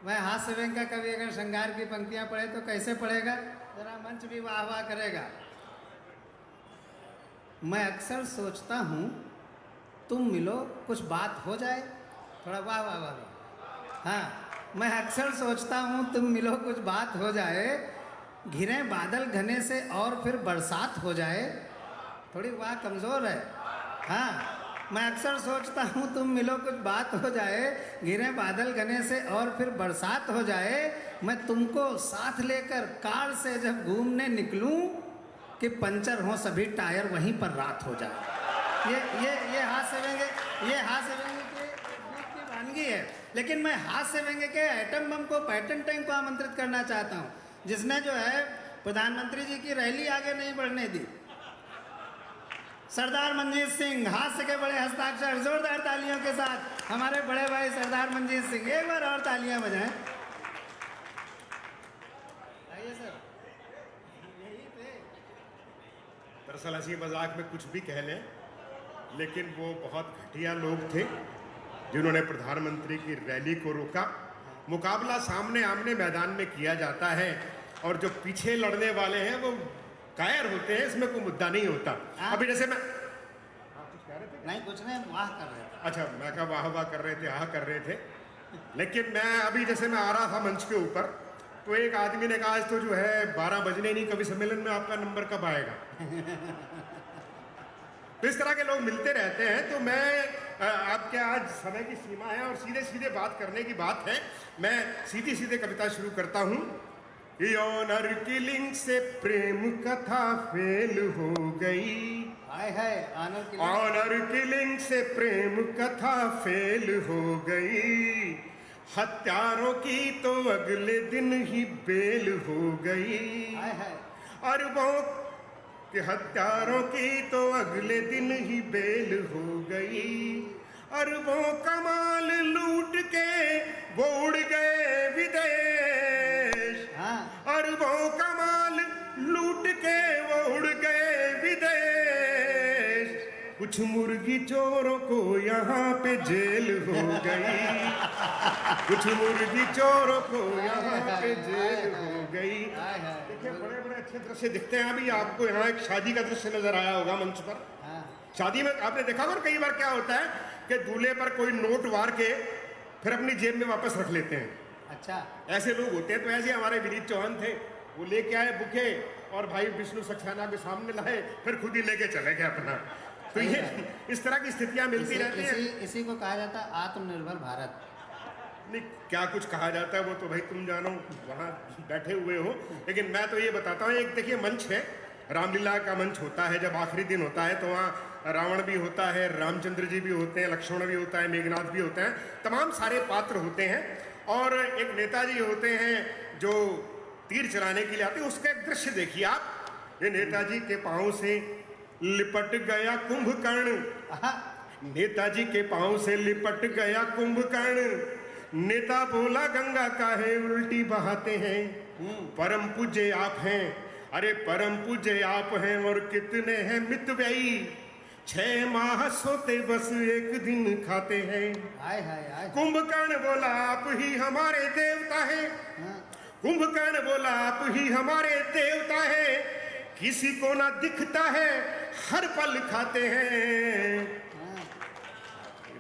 मैं हास्य व्यंग का कवि अगर श्रृंगार की पंक्तियाँ पढ़े तो कैसे पढ़ेगा, जरा मंच भी वाह वाह करेगा। मैं अक्सर सोचता हूँ तुम मिलो कुछ बात हो जाए, थोड़ा वाह वाह वाह। हाँ, मैं अक्सर सोचता हूँ तुम मिलो कुछ बात हो जाए, घिरे बादल घने से और फिर बरसात हो जाए। थोड़ी वाह कमज़ोर है। हाँ, मैं अक्सर सोचता हूँ तुम मिलो कुछ बात हो जाए, घिरे बादल घने से और फिर बरसात हो जाए। मैं तुमको साथ लेकर कार से जब घूमने निकलूं कि पंचर हो सभी टायर वहीं पर रात हो जाए। ये हास्य व्यंग्य की वानगी है। लेकिन मैं हास्य व्यंग्य के एटम बम को, पैटर्न टैंक को आमंत्रित करना चाहता हूँ, जिसने जो है प्रधानमंत्री जी की रैली आगे नहीं बढ़ने दी। सरदार मंजीत सिंह, हास्य के बड़े हस्ताक्षर, जोरदार तालियों के साथ हमारे बड़े भाई सरदार मंजीत सिंह, एक बार और तालियां बजाएं। आइए सर, यही थे। दरअसल हंसी मजाक में कुछ भी कह लें, लेकिन वो बहुत घटिया लोग थे जिन्होंने प्रधानमंत्री की रैली को रोका। मुकाबला सामने आमने मैदान में किया जाता है और जो पीछे लड़ने वाले हैं वो कायर होते हैं, इसमें कोई मुद्दा नहीं होता। अभी जैसे मैं कुछ कह रहे थे? नहीं, कुछ नहीं, वाह कर रहे थे। अच्छा, मैं कहा वाह वाह कर रहे थे, हाँ कर रहे थे। लेकिन मैं अभी जैसे मैं आ रहा था मंच के ऊपर, तो एक आदमी ने कहा आज तो जो है 12 बजने नहीं, कवि सम्मेलन में आपका नंबर कब आएगा? तो इस तरह के लोग मिलते रहते हैं। तो मैं आपके आज समय की सीमा है और सीधे सीधे बात करने की बात है। मैं सीधी सीधे कविता शुरू करता हूँ। ऑनर किलिंग से प्रेम कथा फेल हो गई। हाय हाय, ऑनर किलिंग से प्रेम कथा फेल हो गई। हत्यारों की तो अगले दिन ही बेल हो गई। हाय हाय, अरबों के हत्यारों की तो अगले दिन ही बेल हो गई। अरबों का माल लूट के वो उड़ गए विदेश। अरबों का माल लूट के वो उड़ गए विदेश। कुछ मुर्गी चोरों को यहाँ पे जेल हो गई। कुछ मुर्गी चोरों को यहाँ पे जेल हो गई। देखिए, बड़े बड़े अच्छे दृश्य दिखते हैं। अभी आपको यहाँ एक शादी का दृश्य नजर आया होगा मंच पर। शादी में आपने देखा होगा कई बार क्या होता है कि दूल्हे पर कोई नोट वार के फिर अपनी जेब में वापस रख लेते हैं। अच्छा, ऐसे लोग होते हैं। तो ऐसे हमारे विनीत चौहान थे, वो लेके आए बुके और भाई विष्णु सक्सेना के सामने लाए, फिर खुद ही लेके चले गए अपना। तो ये इस तरह की स्थितियां मिलती रहती हैं। इसी को कहा जाता है आत्मनिर्भर भारत। नहीं, क्या कुछ कहा जाता है वो तो भाई तुम जानो, वहाँ बैठे हुए हो। लेकिन मैं तो ये बताता हूँ, एक देखिए मंच है, रामलीला का मंच होता है। जब आखिरी दिन होता है तो वहाँ रावण भी होता है, रामचंद्र जी भी होते हैं, लक्ष्मण भी होता है, मेघनाथ भी होते हैं, तमाम सारे पात्र होते हैं। और एक नेताजी होते हैं जो तीर चलाने के लिए आते हैं। उसका एक दृश्य देखिए आप। ये नेताजी के पाँव से लिपट गया कुंभकर्ण। नेताजी के पाँव से लिपट गया कुंभकर्ण। नेता बोला गंगा काहे उल्टी बहाते हैं। परम पूज्य आप हैं, अरे परम पूज्य आप हैं और कितने हैं मितव्ययी। 6 माह सोते बस एक दिन खाते हैं। हाय हाय हाय। कुंभकर्ण बोला आप ही हमारे देवता हैं। कुंभकर्ण बोला आप ही हमारे देवता हैं। किसी को ना दिखता है, हर पल खाते हैं।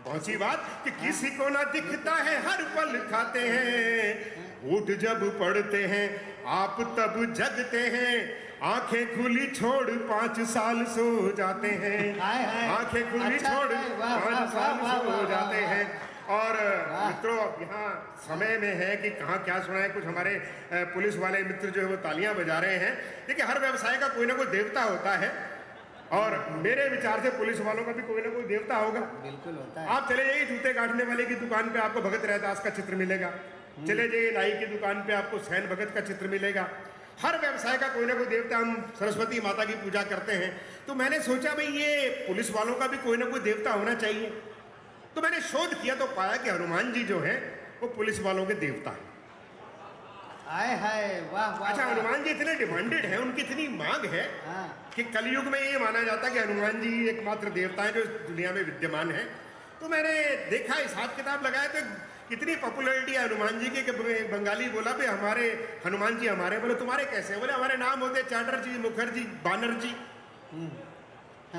बहुत सी बात कि किसी को ना दिखता है, हर पल खाते हैं। ऊठ जब पड़ते हैं आप तब जगते हैं। आंखें खुली छोड़ 5 साल सो जाते हैं। आंखें खुली छोड़ 5 साल सो जाते हैं। और मित्रों, यहाँ समय में है कि कहाँ क्या सुनाए। कुछ हमारे पुलिस वाले मित्र जो है वो तालियां बजा रहे हैं। देखिए, हर व्यवसाय का कोई ना कोई देवता होता है और मेरे विचार से पुलिस वालों का भी कोई ना कोई देवता होगा। बिल्कुल होता है। आप चले जाइए जूते काटने वाले की दुकान पे आपको भगत रहदास का चित्र मिलेगा। चले जाइए नाई की दुकान पे आपको सैन भगत का चित्र मिलेगा। हर व्यवसाय का कोई ना कोई देवता। हम सरस्वती माता की पूजा करते हैं, तो मैंने सोचा भाई ये पुलिस वालों का भी कोई ना कोई देवता होना चाहिए। तो मैंने शोध किया तो पाया कि हनुमान जी जो हैं वो पुलिस वालों के देवता हैं। आए हाय, वाह वाह अच्छा, वाह। हनुमान जी इतने डिमांडेड हैं, उनकी इतनी मांग है हाँ, कि कलयुग में ये माना जाता है कि हनुमान जी एकमात्र देवता हैं जो इस दुनिया में विद्यमान है। तो मैंने देखा, हिसाब किताब लगाया तो कितनी पॉपुलैरिटी है हनुमान जी की कि बंगाली बोला भी हमारे हनुमान जी हमारे। बोले तुम्हारे कैसे? बोले हमारे नाम होते चैटर्जी, मुखर्जी, बानर्जी।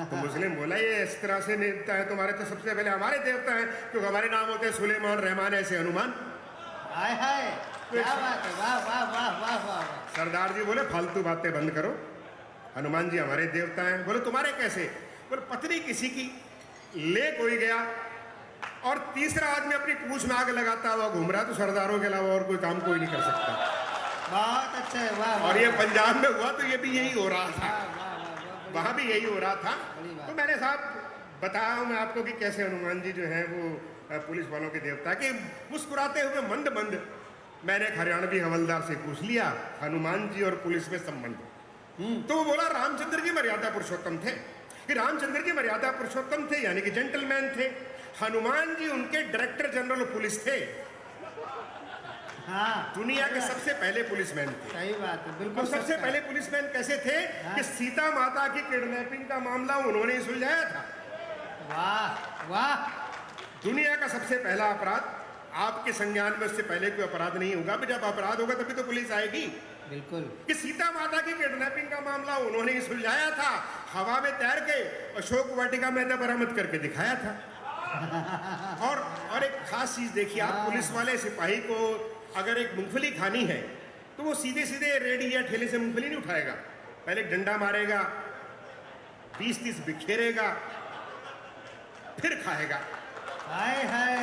तो मुस्लिम बोला ये इस तरह से देवता है तुम्हारे, तो सबसे पहले हमारे देवता हैं क्योंकि हमारे नाम होते हैं सुलेमान, रहमान, ऐसे हनुमान। आए हाय, क्या बात है, वाह वाह वाह वाह वाह। सरदार जी बोले फालतू बातें बंद करो, हनुमान जी हमारे देवता हैं। बोले तुम्हारे कैसे? बोले पत्नी किसी की ले कोई गया और तीसरा आदमी अपनी पूंछ में आग लगाता हुआ घूम रहा, तो सरदारों के अलावा और कोई काम कोई नहीं कर सकता। बहुत अच्छा है, वाह और वाह, ये पंजाब में हुआ तो ये भी यही हो रहा था, वाह, वाह, वाह, वाह, वहां भी यही हो रहा था। बड़ी बात। तो मैंने साहब बताया हूं मैं आपको कि कैसे हनुमान जी जो हैं वो पुलिस वालों के देवता कि मुस्कुराते हुए मंद मंद मैंने एक हरियाणवी हवलदार से पूछ लिया हनुमान जी और पुलिस में संबंध। तो वो बोला रामचंद्र की मर्यादा पुरुषोत्तम थे, कि रामचंद्र की मर्यादा पुरुषोत्तम थे यानी कि जेंटलमैन थे। हनुमान जी उनके डायरेक्टर जनरल पुलिस थे, हाँ, दुनिया के सबसे पहले पुलिसमैन थे। सही बात है, और बिल्कुल सबसे सच पहले पुलिसमैन कैसे थे कि सीता माता की किडनैपिंग का मामला उन्होंने ही सुलझाया था। है। वाह वाह, दुनिया का सबसे पहला अपराध, आपके संज्ञान में उससे पहले कोई अपराध नहीं होगा, भी जब अपराध होगा तभी तो पुलिस आएगी। बिल्कुल कि सीता माता की किडनैपिंग का मामला उन्होंने ही सुलझाया था, हवा में तैर के अशोक वाटिका में बरामद करके दिखाया था। और एक खास चीज देखिए आप, पुलिस वाले सिपाही को अगर एक मूंगफली खानी है तो वो सीधे सीधे रेडी या ठेले से मूंगफली नहीं उठाएगा, पहले एक डंडा मारेगा, 20-30 बिखेरेगा, फिर खाएगा। हाय हाय,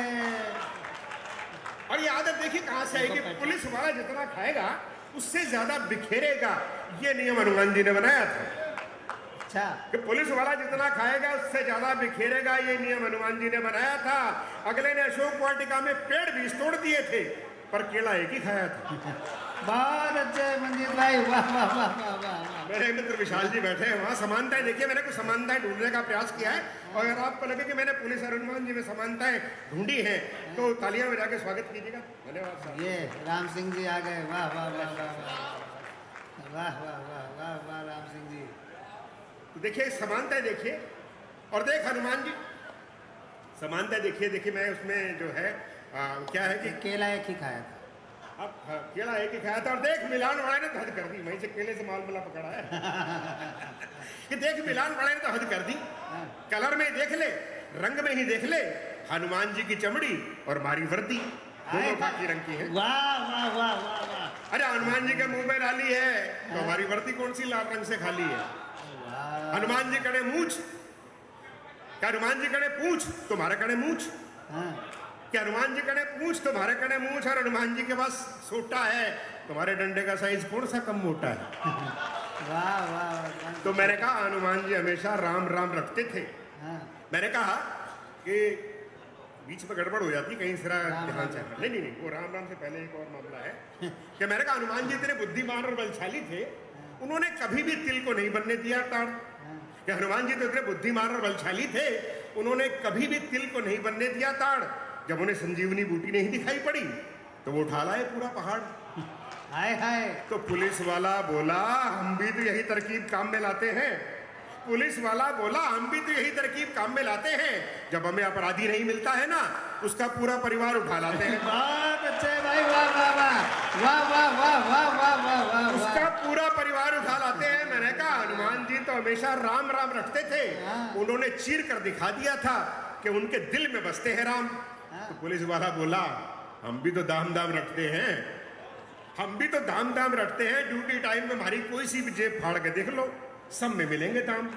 और ये आदत देखिए कहां से आएगी, पुलिस वाला जितना खाएगा उससे ज्यादा बिखेरेगा। ये नियम हनुमान जी ने बनाया था अच्छा, कि पुलिस वाला जितना खाएगा उससे ज्यादा बिखेरेगा, ये नियम हनुमान जी ने बनाया था। अगले ने अशोक वाटिका में पेड़ भी तोड़ दिए थे पर केला एक ही खाया था। बहुत अच्छे मंजीत भाई, वाह वाह वाह वाह वाह वाह। मेरे मित्र विशाल जी बैठे हैं वहाँ, समानताएं देखिए, मैंने कुछ समानताएं ढूंढने का प्रयास किया है और अगर आपको लगे कि मैंने पुलिस और हनुमान जी में समानताएं ढूंढी हैं तो तालियां बजा के स्वागत कीजिएगा। धन्यवाद साहब। ये राम सिंह जी आ गए, वाह वाह वाह वाह वाह वाह वाह वाह वाह वाह, राम सिंह जी। तो देखिए समानताएं देखिए, और देख हनुमान जी समानताएं देखिए। देखिए मैं उसमें जो है क्या है कि केला एक ही खाया था। अब केला एक ही खाया था, और देख मिलान वाले ने तो हद कर दी, वहीं से केले से माल मला पकड़ा है कि देख मिलान वाले ने तो हद कर दी, कलर में देख ले, रंग में ही देख ले, हनुमान जी की चमड़ी और मारी वर्दी दोनों खाकी रंग की है। वाह वाह वाह वाह वाह, अरे हनुमान जी के मुंह में लाली है तो हमारी वर्दी कौन सी लाल रंग से खाली है? हनुमान जी कड़े मूछ, क्या हनुमान जी कड़े पूछ तुम्हारे कड़े मूछ, क्या हनुमान जी कड़े पूछ तुम्हारे कड़े मूछ, और हनुमान जी के पास सोटा है, तुम्हारे डंडे का साइज कौन सा कम मोटा है? वाह वाह। तो मैंने कहा हनुमान जी हमेशा राम राम रखते थे। मैंने कहा कि बीच में गड़बड़ हो जाती कहीं जरा ध्यान से, नहीं नहीं नहीं, वो राम राम से पहले एक और मामला है कि मैंने कहा हनुमान जी इतने बुद्धिमान और बलशाली थे, उन्होंने कभी भी तिल को नहीं बनने दिया ताड़। कि हनुमान जी तो इतने बुद्धिमान और बलशाली थे, उन्होंने कभी भी तिल को नहीं बनने दिया ताड़। जब उन्हें संजीवनी बूटी नहीं दिखाई पड़ी तो वो उठा लाए पूरा पहाड़। हाय हाय, तो पुलिस वाला बोला हम भी तो यही तरकीब काम में लाते हैं, पुलिस वाला बोला हम भी तो यही तरकीब काम में लाते हैं, जब हमें अपराधी नहीं मिलता है ना उसका पूरा परिवार उठा लाते हैं। बहुत अच्छे भाई, वाह वाह वाह वाह वाह वाह वाह वाह वाह वाह, उसका पूरा परिवार उठा लाते हैं। मैंने कहा हनुमान जी तो हमेशा राम राम रखते थे, उन्होंने चीर कर दिखा दिया था कि उनके दिल में बसते हैं राम। तो पुलिस वाला बोला हम भी तो दाम दाम रखते हैं, हम भी तो दाम दाम रखते हैं, ड्यूटी टाइम में हमारी कोई सी भी जेब फाड़ के देख लो सब में मिलेंगे दाम।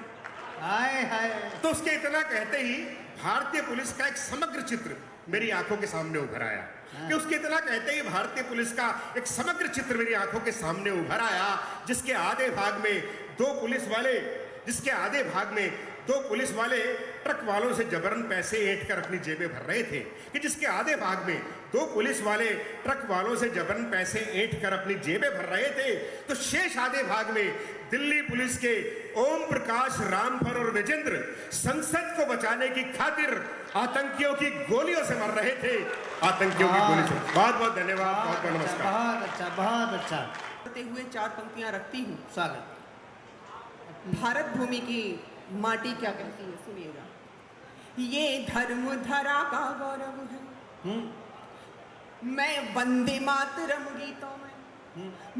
हाय हाय, तो उसके इतना कहते ही भारतीय पुलिस का एक समग्र चित्र मेरी आंखों के सामने उभर आया। कि उसके इतना कहते ही भारतीय पुलिस का एक समग्र चित्र मेरी आंखों के सामने उभर आया, जिसके आधे भाग में दो पुलिस वाले ट्रक वालों से जबरन पैसे ऐंठ कर अपनी जेबें भर रहे थे। कि जिसके आधे भाग में दो पुलिस वाले ट्रक वालों से जबरन पैसे ऐंठ कर अपनी जेबें भर रहे थे, तो शेष आधे भाग में दिल्ली पुलिस के ओम प्रकाश, रामफल और विजेंद्र संसद को बचाने की खातिर आतंकियों की गोलियों से मर रहे थे। आतंकियों की गोली से। बहुत बहुत धन्यवाद, बहुत बहुत नमस्कार। बहुत अच्छा, बहुत अच्छा। करते हुए 4 पंक्तियां रखती हूँ। स्वागत। भारत भूमि की माटी क्या कहती है, सुनिएगा। ये धर्म धरा का गौरव है, मैं वंदे मातरम गीतों में,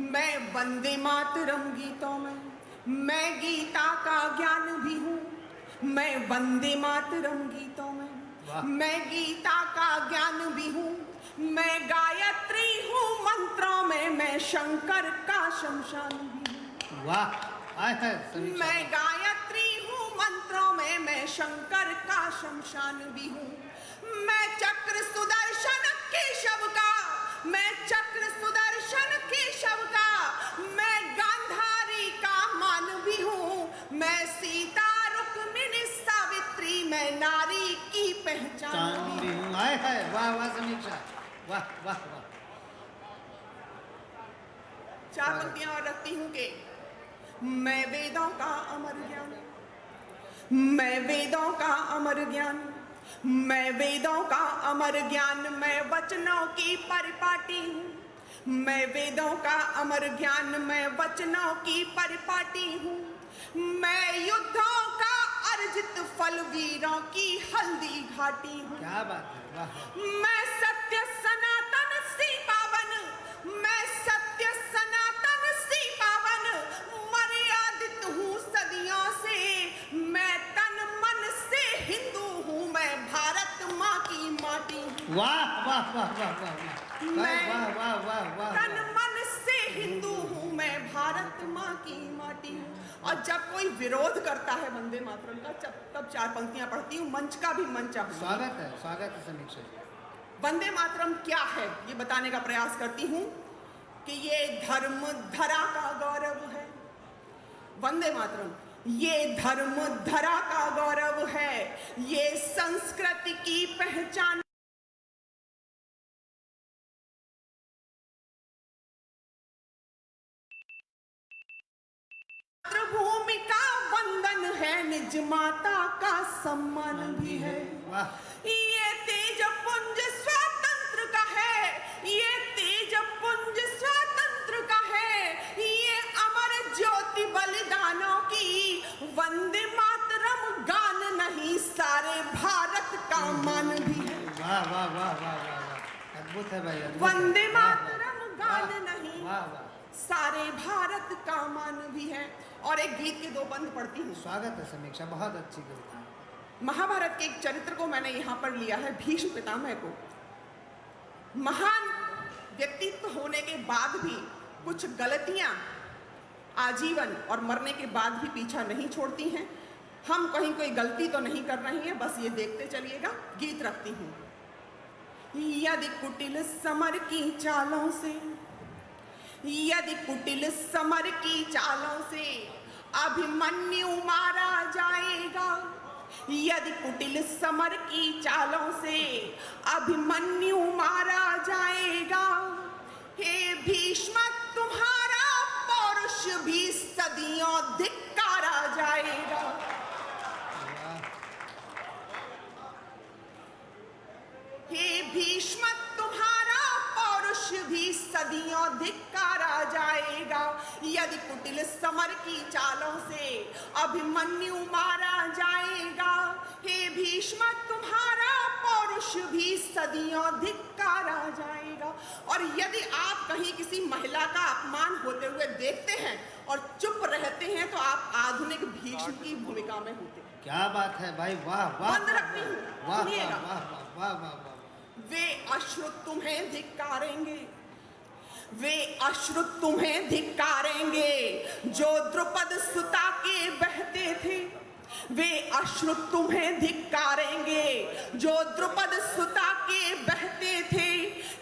मैं वंदे मातरम गीतों में, मैं गीता का ज्ञान भी हूँ, मैं वंदे मातरम गीतों में, मैं गीता का ज्ञान भी हूँ, मैं गायत्री हूँ मंत्रों में, मैं शंकर का शमशान भी हूँ। वाह, आए है समीक्षा। मैं गायत्री हूँ मंत्रों में, मैं शंकर का शमशान भी हूँ, मैं चक्र सुदर्शन केशव का, मैं चक्र सुदर्शन केशव का, मैं गांधारी का मान भी हूँ, मैं सीता रुक्मिणी सावित्री, मैं नारी की पहचान भी हूँ। आए है, वाह वाह समीक्षा, वाह वाह वाह। 4 पंक्तियां और रखती हूँ कि मैं वेदों का अमर ज्ञान, मैं वेदों का अमर ज्ञान, मैं वेदों का अमर ज्ञान, मैं वचनों की परिपाटी हूँ, मैं वेदों का अमर ज्ञान, मैं वचनों की परिपाटी हूँ, मैं युद्धों का अर्जित फल वीरों की हल्दी घाटी हूँ। क्या बात है, वाह। मैं सत्य सनातन सी पावन, मैं सत्य सनातन सी पावन, मर्यादित हूँ सदियों से, मैं तन मन से हिंदू हूँ, मैं भारत माँ की माटी हूँ। वाह वाह वाह वाह वाह वाह, मैं वाह वाह वाह वाह। तन मन से हिंदू हूँ, मैं भारत माँ की माटी हूँ। और जब कोई विरोध करता है वंदे मातरम का, तब 4 पंक्तियां पढ़ती हूँ, मंच का भी मंच है। स्वागत है समीक्षा। वंदे मातरम क्या है ये बताने का प्रयास करती हूँ कि ये धर्म धरा का गौरव है। वंदे मातरम ये धर्म धरा का गौरव है, ये संस्कृति की पहचान। मातृभूमि का वंदन है, निज माता का सम्मान भी है। ये तेज पुंज स्वतंत्र का है, ये तेज पुंज स्वतंत्र का है, ये अमर ज्योति बलिदानों की, वंदे मातरम गान नहीं सारे भारत का मान भी है। वाह वाह वाह वाह वाह, अद्भुत है भाई। वंदे मातरम गान नहीं वाह वाह, सारे भारत का मान भी है। और एक गीत के 2 बंद पढ़ती हूँ। स्वागत है समीक्षा, बहुत अच्छी गीत। महाभारत के एक चरित्र को मैंने यहाँ पर लिया है, भीष्म पितामह को। महान व्यक्तित्व होने के बाद भी कुछ गलतियां आजीवन और मरने के बाद भी पीछा नहीं छोड़ती हैं। हम कहीं कोई गलती तो नहीं कर रही हैं, बस ये देखते चलिएगा। गीत रखती हूँ। यदि कुटिल समर की चालों से, यदि कुटिल समर की चालों से अभिमन्यु मारा जाएगा, यदि कुटिल समर की चालों से अभिमन्यु मारा जाएगा, हे भीष्म तुम्हारा पौरुष भी सदियों धिक्कारा जाएगा। हे भीष्म तुम्हारा पौरुष भी सदियों धिक्कारा जाएगा, यदि कुटिल समर की चालों से अभिमन्यु मारा जाएगा, हे भीष्म तुम्हारा पौरुष भी सदियों धिक्कारा जाएगा। और यदि आप कहीं किसी महिला का अपमान होते हुए देखते हैं और चुप रहते हैं तो आप आधुनिक भीष्म की भूमिका में होते हैं। क्या बात है भाई, वाह वाह। बंद रखती हूँ, वाह सुनिएगा। वाह वाह वाह वाह। वे अश्रु तुम्हें धिक्कारेंगे, वे अश्रु तुम्हें धिक्कारेंगे जो द्रुपद सुता के बहते थे, वे अश्रु तुम्हें धिक्कारेंगे जो द्रुपद सुता के बहते थे।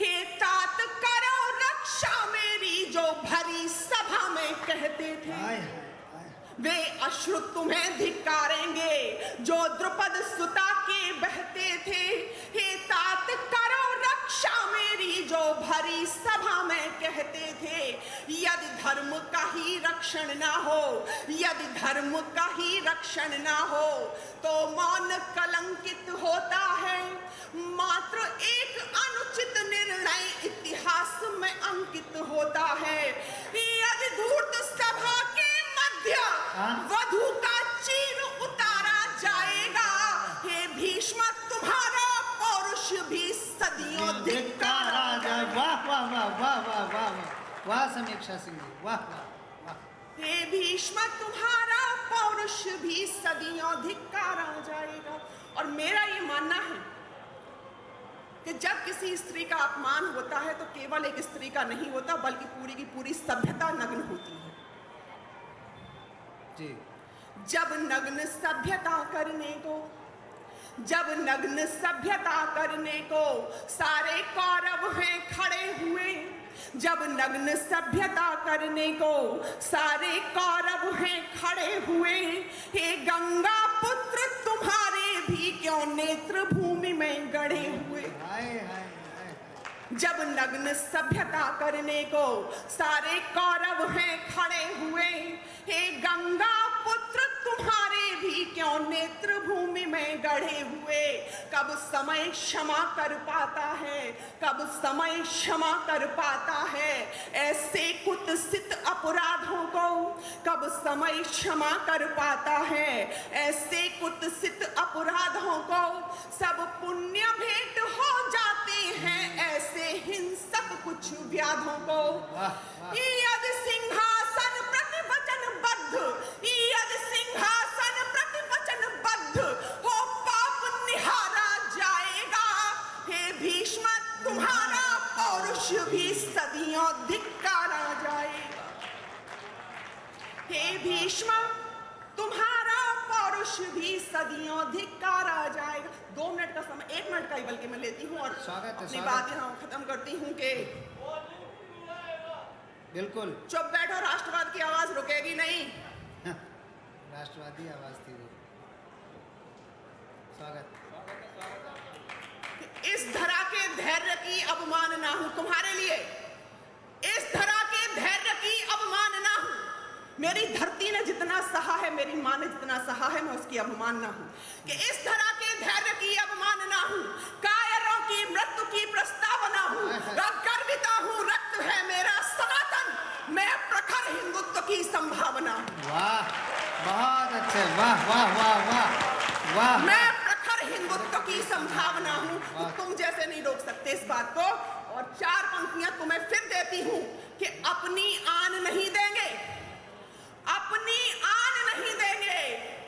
हे तात करो रक्षा मेरी जो भरी सभा में कहते थे, वे अश्रु तुम्हें धिक्कारेंगे जो द्रुपद सुता के बहते थे। हे तात करो रक्षा मेरी जो भरी सभा में कहते थे। यदि धर्म का ही रक्षण ना हो, यदि धर्म का ही रक्षण ना हो तो मौन कलंकित होता है। मात्र एक अनुचित वाह समीक्षा सिंह जी, वाह वाह वाह। हे भीष्म, तुम्हारा पौरुष भी सदियों धिक्कारा जाएगा। और मेरा ये मानना है कि जब किसी स्त्री का अपमान होता है तो केवल एक स्त्री का नहीं होता, बल्कि पूरी की पूरी सभ्यता नग्न होती है। जी जब नग्न सभ्यता करने को सारे कौरव हैं खड़े हुए, जब नग्न सभ्यता करने को सारे कौरव हैं खड़े हुए, हे गंगा पुत्र तुम्हारे भी क्यों नेत्र भूमि में गड़े हुए। हाय हाय हाय। जब नग्न सभ्यता करने को सारे कौरव हैं खड़े हुए, हे गंगा पुत्र तुम्हारे भी क्यों नेत्र भूमि में गढ़े हुए। कब समय क्षमा कर पाता है, कब समय क्षमा कर पाता है ऐसे कुत्सित अपराधों को, कब समय क्षमा कर पाता है ऐसे कुत्सित अपराधों को। सब पुण्य भेंट हो जाते हैं ऐसे हिंसक कुछ व्याधों को। यदि सिंहासन प्रतिवचनबद्ध, यदि सिंहासन प्रतिवचनबद्ध हो पाप निहारा जाएगा। हे भीष्म, तुम्हारा पौरुष भी सदियों धिक्कारा जाएगा। हे भीष्म, तुम्हारा पौरुष भी सदियों धिक्कारा जाएगा। 2 मिनट का समय, 1 मिनट का ही बल्कि मैं लेती हूँ और अपनी बात यहाँ खत्म करती हूँ कि बिल्कुल चुप बैठो, राष्ट्रवाद की आवाज रुकेगी नहीं। राष्ट्रवादी आवाज थी वो। स्वागत। इस धरा के धैर्य की अवमानना हूं तुम्हारे लिए, इस धरा के धैर्य की अवमानना हूं। मेरी धरती ने जितना सहा है, मेरी मां ने जितना सहा है, मैं उसकी अवमानना हूं कि इस धरा के धैर्य की अवमानना हूं। कायरों की मृत्यु की प्रस्तावना हूं, गर्विता हूं, रक्त है मेरा सनातन, मैं प्रखर हिंदुत्व की संभावना हूं। वाह, बहुत अच्छे, वाह वाह वाह वाह वाह। मैं प्रखर हिंदुत्व की संभावना हूं, तो तुम जैसे नहीं रोक सकते इस बात को। और 4 पंक्तियां तुम्हें फिर देती हूं कि अपनी आन नहीं देंगे, अपनी आन नहीं देंगे,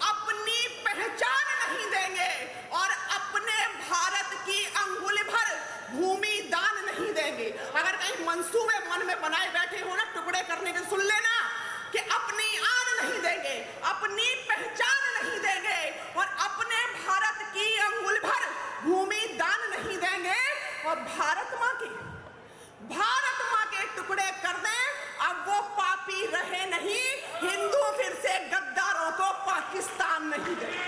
अपनी पहचान नहीं देंगे और अपने भारत की अंगुली भर भूमि दान नहीं देंगे। अगर कहीं मंसूबे मन में बनाए बैठे हो ना टुकड़े करने के, सुन लेना कि अपनी आन नहीं देंगे, अपनी पहचान नहीं देंगे और अपने भारत की अंगुली भर भूमि दान नहीं देंगे और भारत मां के टुकड़े कर दें। अब वो पापी रहे नहीं, हिंदू फिर से गद्दारों को पाकिस्तान नहीं देंगे।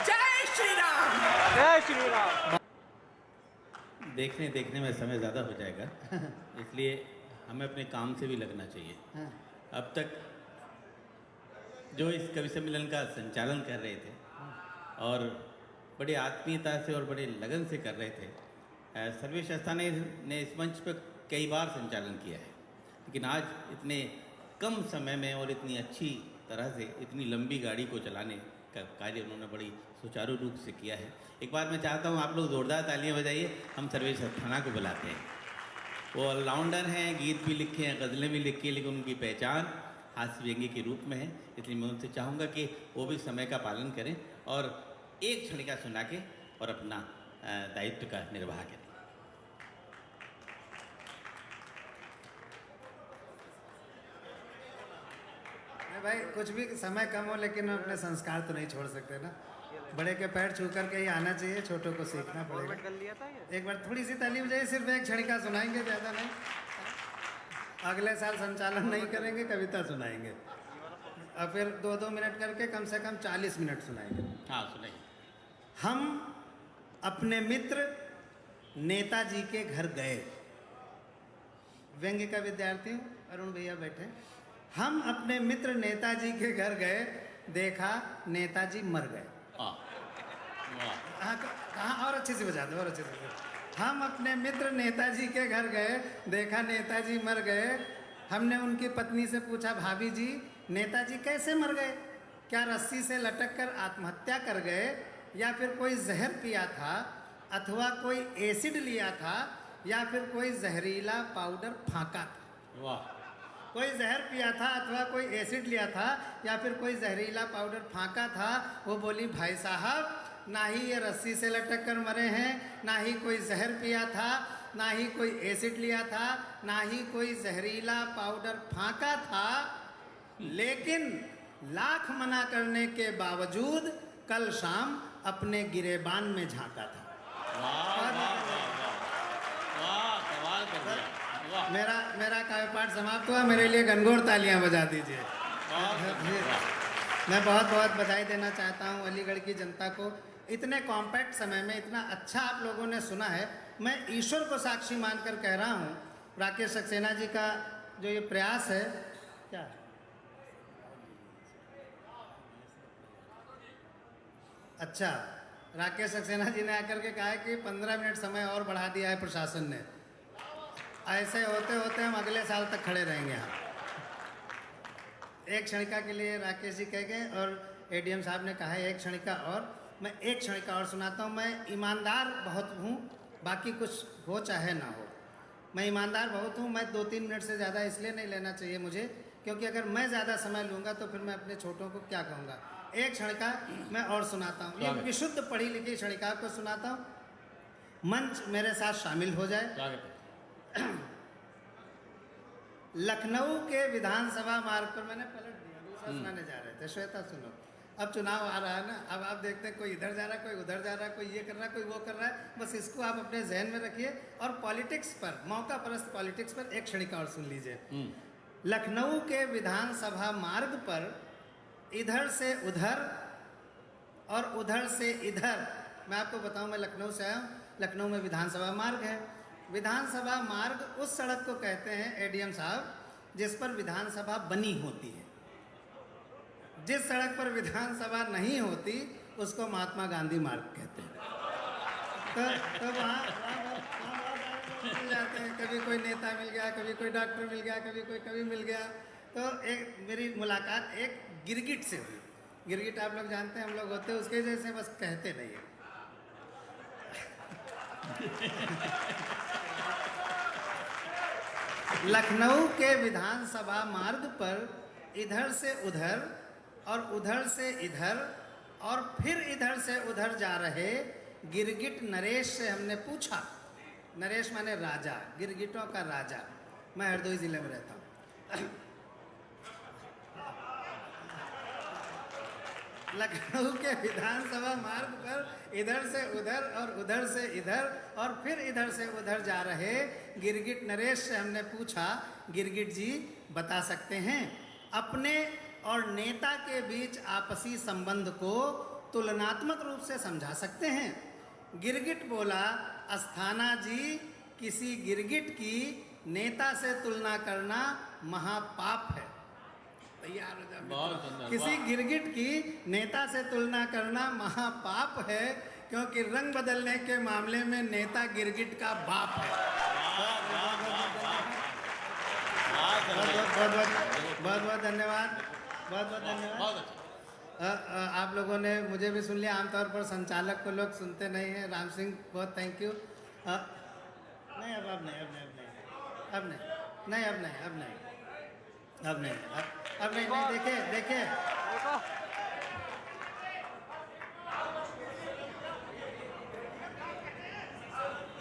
जय श्री राम, जय श्री राम। देखने देखने में समय ज़्यादा हो जाएगा, इसलिए हमें अपने काम से भी लगना चाहिए। अब तक जो इस कवि सम्मेलन का संचालन कर रहे थे और बड़ी आत्मीयता से और बड़े लगन से कर रहे थे, सर्वेश अस्थाने ने इस मंच पर कई बार संचालन किया है, लेकिन आज इतने कम समय में और इतनी अच्छी तरह से इतनी लंबी गाड़ी को चलाने का कार्य उन्होंने बड़ी सुचारू रूप से किया है। एक बार मैं चाहता हूँ आप लोग जोरदार तालियां बजाइए, हम सर्वेश अस्थाना को बुलाते हैं। वो ऑलराउंडर हैं, गीत भी लिखे हैं, गज़लें भी लिखी हैं, लेकिन उनकी पहचान हास्य व्यंग्य के रूप में है, इसलिए मैं उनसे चाहूँगा कि वो भी समय का पालन करें और एक क्षणिका सुना के और अपना दायित्व का निर्वाह करें। भाई कुछ भी समय कम हो लेकिन अपने संस्कार तो नहीं छोड़ सकते ना। बड़े के पैर छू करके ही आना चाहिए, छोटों को सीखना पड़ेगा। एक बार थोड़ी सी ताली बजाइए, सिर्फ एक क्षणिका सुनाएंगे, ज़्यादा नहीं। अगले साल संचालन नहीं करेंगे, कविता सुनाएंगे और फिर 2-2 मिनट करके कम से कम 40 मिनट सुनाएंगे। हाँ सुनाइए। हम अपने मित्र नेताजी के घर गए। व्यंग्य का विद्यार्थी हूँ, अरुण भैया बैठे। हम अपने मित्र नेताजी के घर गए, देखा नेताजी मर गए। हाँ कहाँ और अच्छे से बजा दो, और अच्छे से। हम अपने मित्र नेताजी के घर गए, देखा नेताजी मर गए। हमने उनकी पत्नी से पूछा, भाभी जी नेताजी कैसे मर गए? क्या रस्सी से लटक कर आत्महत्या कर गए या फिर कोई जहर पिया था अथवा कोई एसिड लिया था या फिर कोई जहरीला पाउडर फाँका था? वाह। कोई जहर पिया था अथवा कोई एसिड लिया था या फिर कोई जहरीला पाउडर फाँका था, वो बोली भाई साहब ना ही ये रस्सी से लटक कर मरे हैं, ना ही कोई जहर पिया था, ना ही कोई एसिड लिया था, ना ही कोई जहरीला पाउडर फाँका था, लेकिन लाख मना करने के बावजूद कल शाम अपने गिरेबान में झांका था। कमाल कर दिया। वाह। मेरा काव्य पाठ समाप्त हुआ, मेरे लिए घनघोर तालियां बजा दीजिए। मैं बहुत बहुत बधाई देना चाहता हूं अलीगढ़ की जनता को। इतने कॉम्पैक्ट समय में इतना अच्छा आप लोगों ने सुना है। मैं ईश्वर को साक्षी मानकर कह रहा हूं, राकेश सक्सेना जी का जो ये प्रयास है, क्या अच्छा, राकेश सक्सेना जी ने आकर के कहा है कि 15 मिनट समय और बढ़ा दिया है प्रशासन ने। ऐसे होते होते हम अगले साल तक खड़े रहेंगे यहाँ। एक क्षणिका के लिए राकेश जी कह गए और एडीएम साहब ने कहा है एक क्षणिका और। मैं एक क्षणिका और सुनाता हूँ। मैं ईमानदार बहुत हूँ, बाकी कुछ हो चाहे ना हो, मैं ईमानदार बहुत हूँ। मैं 2-3 मिनट से ज़्यादा इसलिए नहीं लेना चाहिए मुझे, क्योंकि अगर मैं ज़्यादा समय लूँगा तो फिर मैं अपने छोटों को क्या कहूँगा। एक क्षणिका मैं और सुनाता हूँ, ये विशुद्ध पढ़ी लिखी क्षणिका को सुनाता हूँ। मंच मेरे साथ शामिल हो जाए। लखनऊ के विधानसभा मार्ग पर, मैंने पलट दिया, दूसरा सुनाने जा रहे थे। श्वेता सुनो, अब चुनाव आ रहा है ना, अब आप देखते हैं कोई इधर जा रहा है, कोई उधर जा रहा है, कोई ये कर रहा है, कोई वो कर रहा है। बस इसको आप अपने जहन में रखिए और पॉलिटिक्स पर, मौका परस्त पॉलिटिक्स पर एक क्षणिका और सुन लीजिए। लखनऊ के विधानसभा मार्ग पर इधर से उधर और उधर से इधर, मैं आपको बताऊं, मैं लखनऊ से आया हूँ। लखनऊ में विधानसभा मार्ग है। विधानसभा मार्ग उस सड़क को कहते हैं एडीएम साहब जिस पर विधानसभा बनी होती है। जिस सड़क पर विधानसभा नहीं होती उसको महात्मा गांधी मार्ग कहते हैं। तो वहाँ मिल जाते हैं, कभी कोई नेता मिल गया, कभी कोई डॉक्टर मिल गया, कभी कोई कवि मिल गया। तो एक मेरी मुलाकात एक गिरगिट से हुई। गिरगिट आप लोग जानते हैं, हम लोग होते हैं उसके जैसे, बस कहते नहीं है। लखनऊ के विधानसभा मार्ग पर इधर से उधर और उधर से इधर और फिर इधर से उधर जा रहे गिरगिट नरेश से हमने पूछा। नरेश माने राजा, गिरगिटों का राजा। मैं हरदोई जिले में रहता हूँ। लखनऊ के विधानसभा मार्ग पर इधर से उधर और उधर से इधर और फिर इधर से उधर जा रहे गिरगिट नरेश से हमने पूछा, गिरगिट जी बता सकते हैं अपने और नेता के बीच आपसी संबंध को तुलनात्मक रूप से समझा सकते हैं? गिरगिट बोला, अस्थाना जी, किसी गिरगिट की नेता से तुलना करना महापाप है। तैयार हो जाए। किसी गिरगिट की नेता से तुलना करना महापाप है, क्योंकि रंग बदलने के मामले में नेता गिरगिट का बाप है। बहुत बहुत धन्यवाद, बहुत बहुत धन्यवाद। आप लोगों ने मुझे भी सुन लिया। आमतौर पर संचालक को लोग सुनते नहीं हैं। राम सिंह, बहुत थैंक यू। नहीं अब नहीं, अब नहीं, अब नहीं, नहीं अब नहीं, अब नहीं, अब नहीं, अब नहीं, नहीं। देखिए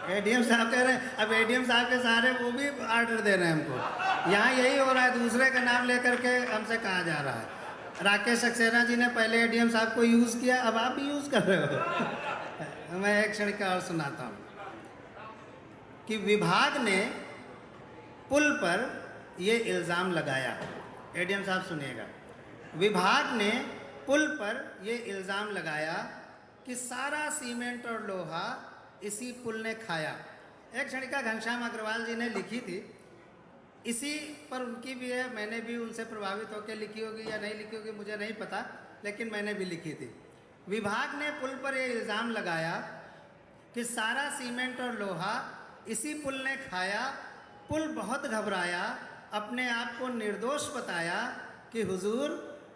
एडीएम साहब कह रहे हैं, अब एडीएम साहब के सहारे वो भी ऑर्डर दे रहे हैं हमको। यहाँ यही हो रहा है, दूसरे का नाम लेकर के हमसे कहा जा रहा है। राकेश सक्सेना जी ने पहले एडीएम साहब को यूज़ किया, अब आप भी यूज़ कर रहे हो। मैं एक क्षणिका और सुनाता हूँ कि विभाग ने पुल पर ये इल्ज़ाम लगाया। एडीएम साहब सुनिएगा। विभाग ने पुल पर ये इल्ज़ाम लगाया कि सारा सीमेंट और लोहा इसी पुल ने खाया। एक क्षणिका घनश्याम अग्रवाल जी ने लिखी थी, इसी पर उनकी भी है। मैंने भी उनसे प्रभावित होकर लिखी होगी या नहीं लिखी होगी मुझे नहीं पता, लेकिन मैंने भी लिखी थी। विभाग ने पुल पर यह इल्ज़ाम लगाया कि सारा सीमेंट और लोहा इसी पुल ने खाया। पुल बहुत घबराया, अपने आप को निर्दोष बताया कि हुजूर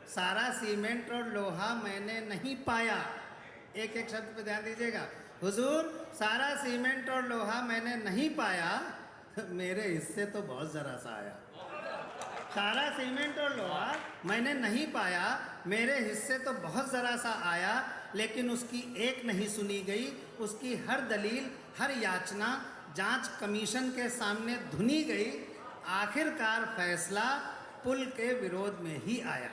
सारा सीमेंट और लोहा मैंने नहीं पाया। एक एक शब्द पे ध्यान दीजिएगा। हुजूर सारा सीमेंट और लोहा मैंने नहीं पाया, मेरे हिस्से तो बहुत ज़रा सा आया। सारा सीमेंट और लोहा मैंने नहीं पाया, मेरे हिस्से तो बहुत ज़रा सा आया, लेकिन उसकी एक नहीं सुनी गई। उसकी हर दलील, हर याचना जांच कमीशन के सामने धुनी गई। आखिरकार फैसला पुल के विरोध में ही आया।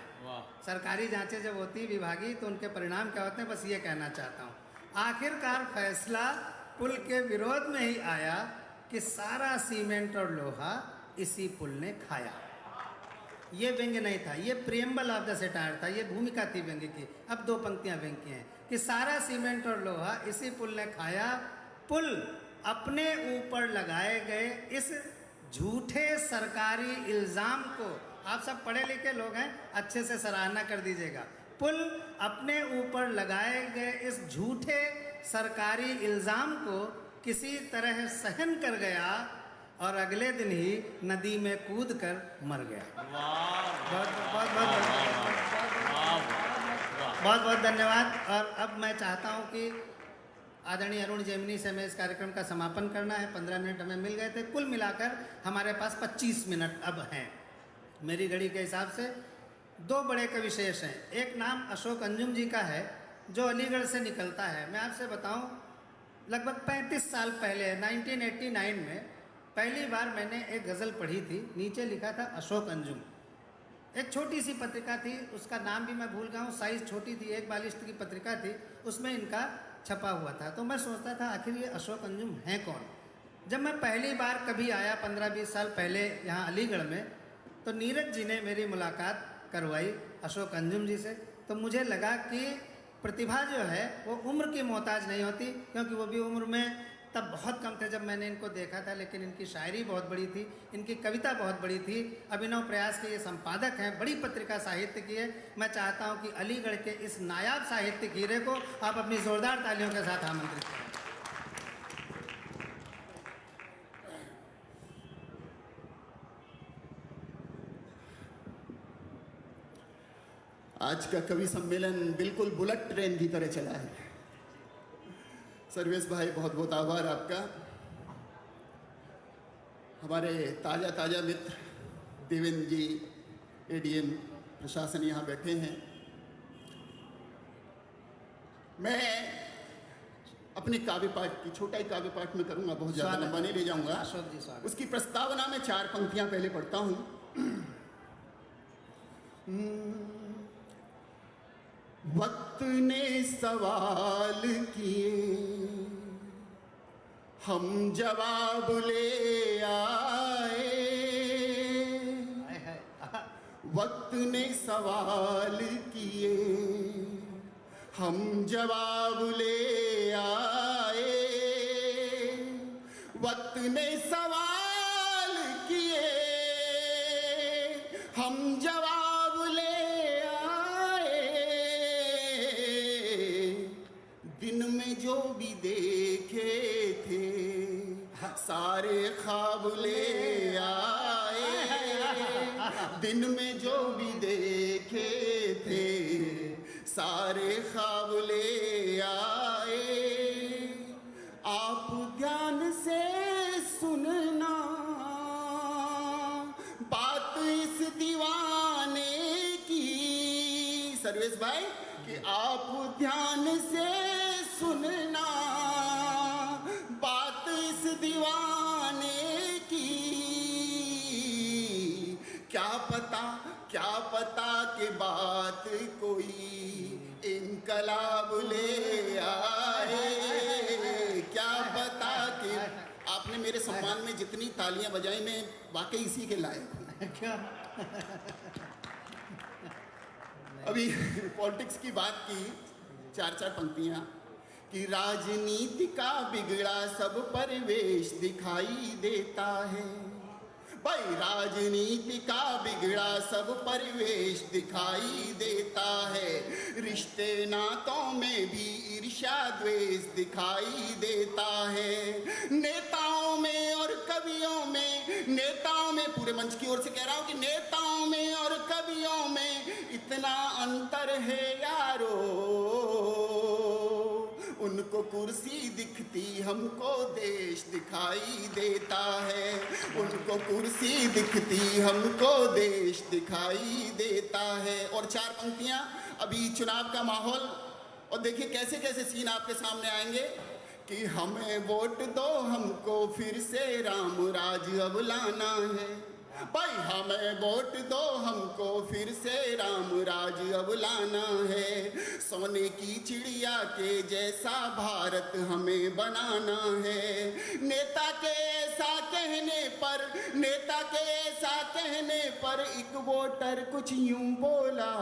सरकारी जांचें जब होती विभागीय तो उनके परिणाम क्या होते हैं, बस ये कहना चाहता हूँ। आखिरकार फैसला पुल के विरोध में ही आया कि सारा सीमेंट और लोहा इसी पुल ने खाया। ये व्यंग्य नहीं था, ये प्रियम्बल ऑफ द सेटायर था, ये भूमिका थी व्यंग्य की। अब 2 पंक्तियां व्यंग्य की हैं कि सारा सीमेंट और लोहा इसी पुल ने खाया। पुल अपने ऊपर लगाए गए इस झूठे सरकारी इल्ज़ाम को, आप सब पढ़े लिखे लोग हैं, अच्छे से सराहना कर दीजिएगा। पुल अपने ऊपर लगाए गए इस झूठे सरकारी इल्ज़ाम को किसी तरह सहन कर गया और अगले दिन ही नदी में कूद कर मर गया। बहुत बहुत धन्यवाद। और अब मैं चाहता हूं कि आदरणीय अरुण जेमिनी से हमें इस कार्यक्रम का समापन करना है। 15 मिनट हमें मिल गए थे, कुल मिलाकर हमारे पास 25 मिनट अब हैं मेरी घड़ी के हिसाब से। 2 बड़े कवि शेष हैं। एक नाम अशोक अंजुम जी का है जो अलीगढ़ से निकलता है। मैं आपसे बताऊं, लगभग 35 साल पहले 1989 में पहली बार मैंने एक गज़ल पढ़ी थी। नीचे लिखा था अशोक अंजुम। एक छोटी सी पत्रिका थी, उसका नाम भी मैं भूल गया हूँ, साइज़ छोटी थी, 1 बालिस्ट की पत्रिका थी, उसमें इनका छपा हुआ था। तो मैं सोचता था आखिर ये अशोक अंजुम हैं कौन। जब मैं पहली बार कभी आया 15-20 साल पहले यहाँ अलीगढ़ में, तो नीरज जी ने मेरी मुलाकात करवाई अशोक अंजुम जी से। तो मुझे लगा कि प्रतिभा जो है वो उम्र की मोहताज नहीं होती, क्योंकि वो भी उम्र में तब बहुत कम थे जब मैंने इनको देखा था, लेकिन इनकी शायरी बहुत बड़ी थी, इनकी कविता बहुत बड़ी थी। अभिनव प्रयास के ये संपादक हैं, बड़ी पत्रिका साहित्य की है। मैं चाहता हूं कि अलीगढ़ के इस नायाब साहित्यिक हीरे को आप अपनी जोरदार तालियों के साथ आमंत्रित करें। आज का कवि सम्मेलन बिल्कुल बुलेट ट्रेन की तरह चला है। सर्वेश भाई, बहुत बहुत आभार आपका। हमारे ताज़ा मित्र देवेंद्र जी, एडीएम प्रशासन यहाँ बैठे हैं। मैं अपने काव्य पाठ की, छोटा ही काव्य पाठ में करूँगा, बहुत ज़्यादा लंबा नहीं ले जाऊँगा। उसकी प्रस्तावना में 4 पंक्तियाँ पहले पढ़ता हूँ। वक्त ने सवाल किए, हम जवाब ले आए। वक्त ने सवाल किए, हम जवाब ले आए। वक्त ने सवाल किए, हम जवाब ले आए। दिन में जो भी देखे थे सारे ख्वाब ले आए। दिन में जो भी देखे थे सारे ख्वाब ले आए। आप ध्यान से सुनना बात इस दीवाने की। सर्वेश भाई, कि आप ध्यान से सुनना बात इस दीवाने की। क्या पता कि बात कोई इनकलाब ले आए। क्या पता कि आपने मेरे सम्मान में जितनी तालियां बजाई, मैं वाकई इसी के लायक हूँ। क्या अभी पॉलिटिक्स की बात की, 4 पंक्तियां कि राजनीति का बिगड़ा सब परिवेश दिखाई देता है। भाई, राजनीति का बिगड़ा सब परिवेश दिखाई देता है। रिश्ते नातों में भी ईर्ष्या द्वेष दिखाई देता है। नेताओं में और कवियों में, नेताओं में, पूरे मंच की ओर से कह रहा हूं कि नेताओं में और कवियों में इतना अंतर है यारो। उनको कुर्सी दिखती हमको देश दिखाई देता है। उनको कुर्सी दिखती हमको देश दिखाई देता है। और 4 पंक्तियां, अभी चुनाव का माहौल, और देखिए कैसे कैसे सीन आपके सामने आएंगे कि हमें वोट दो, हमको फिर से राम राज अब लाना है। भाई हमें वोट दो, हमको फिर से राम राज अब लाना है। सोने की चिड़िया के जैसा भारत हमें बनाना है। नेता के ऐसा कहने पर, नेता के ऐसा कहने पर एक वोटर कुछ यूं बोला,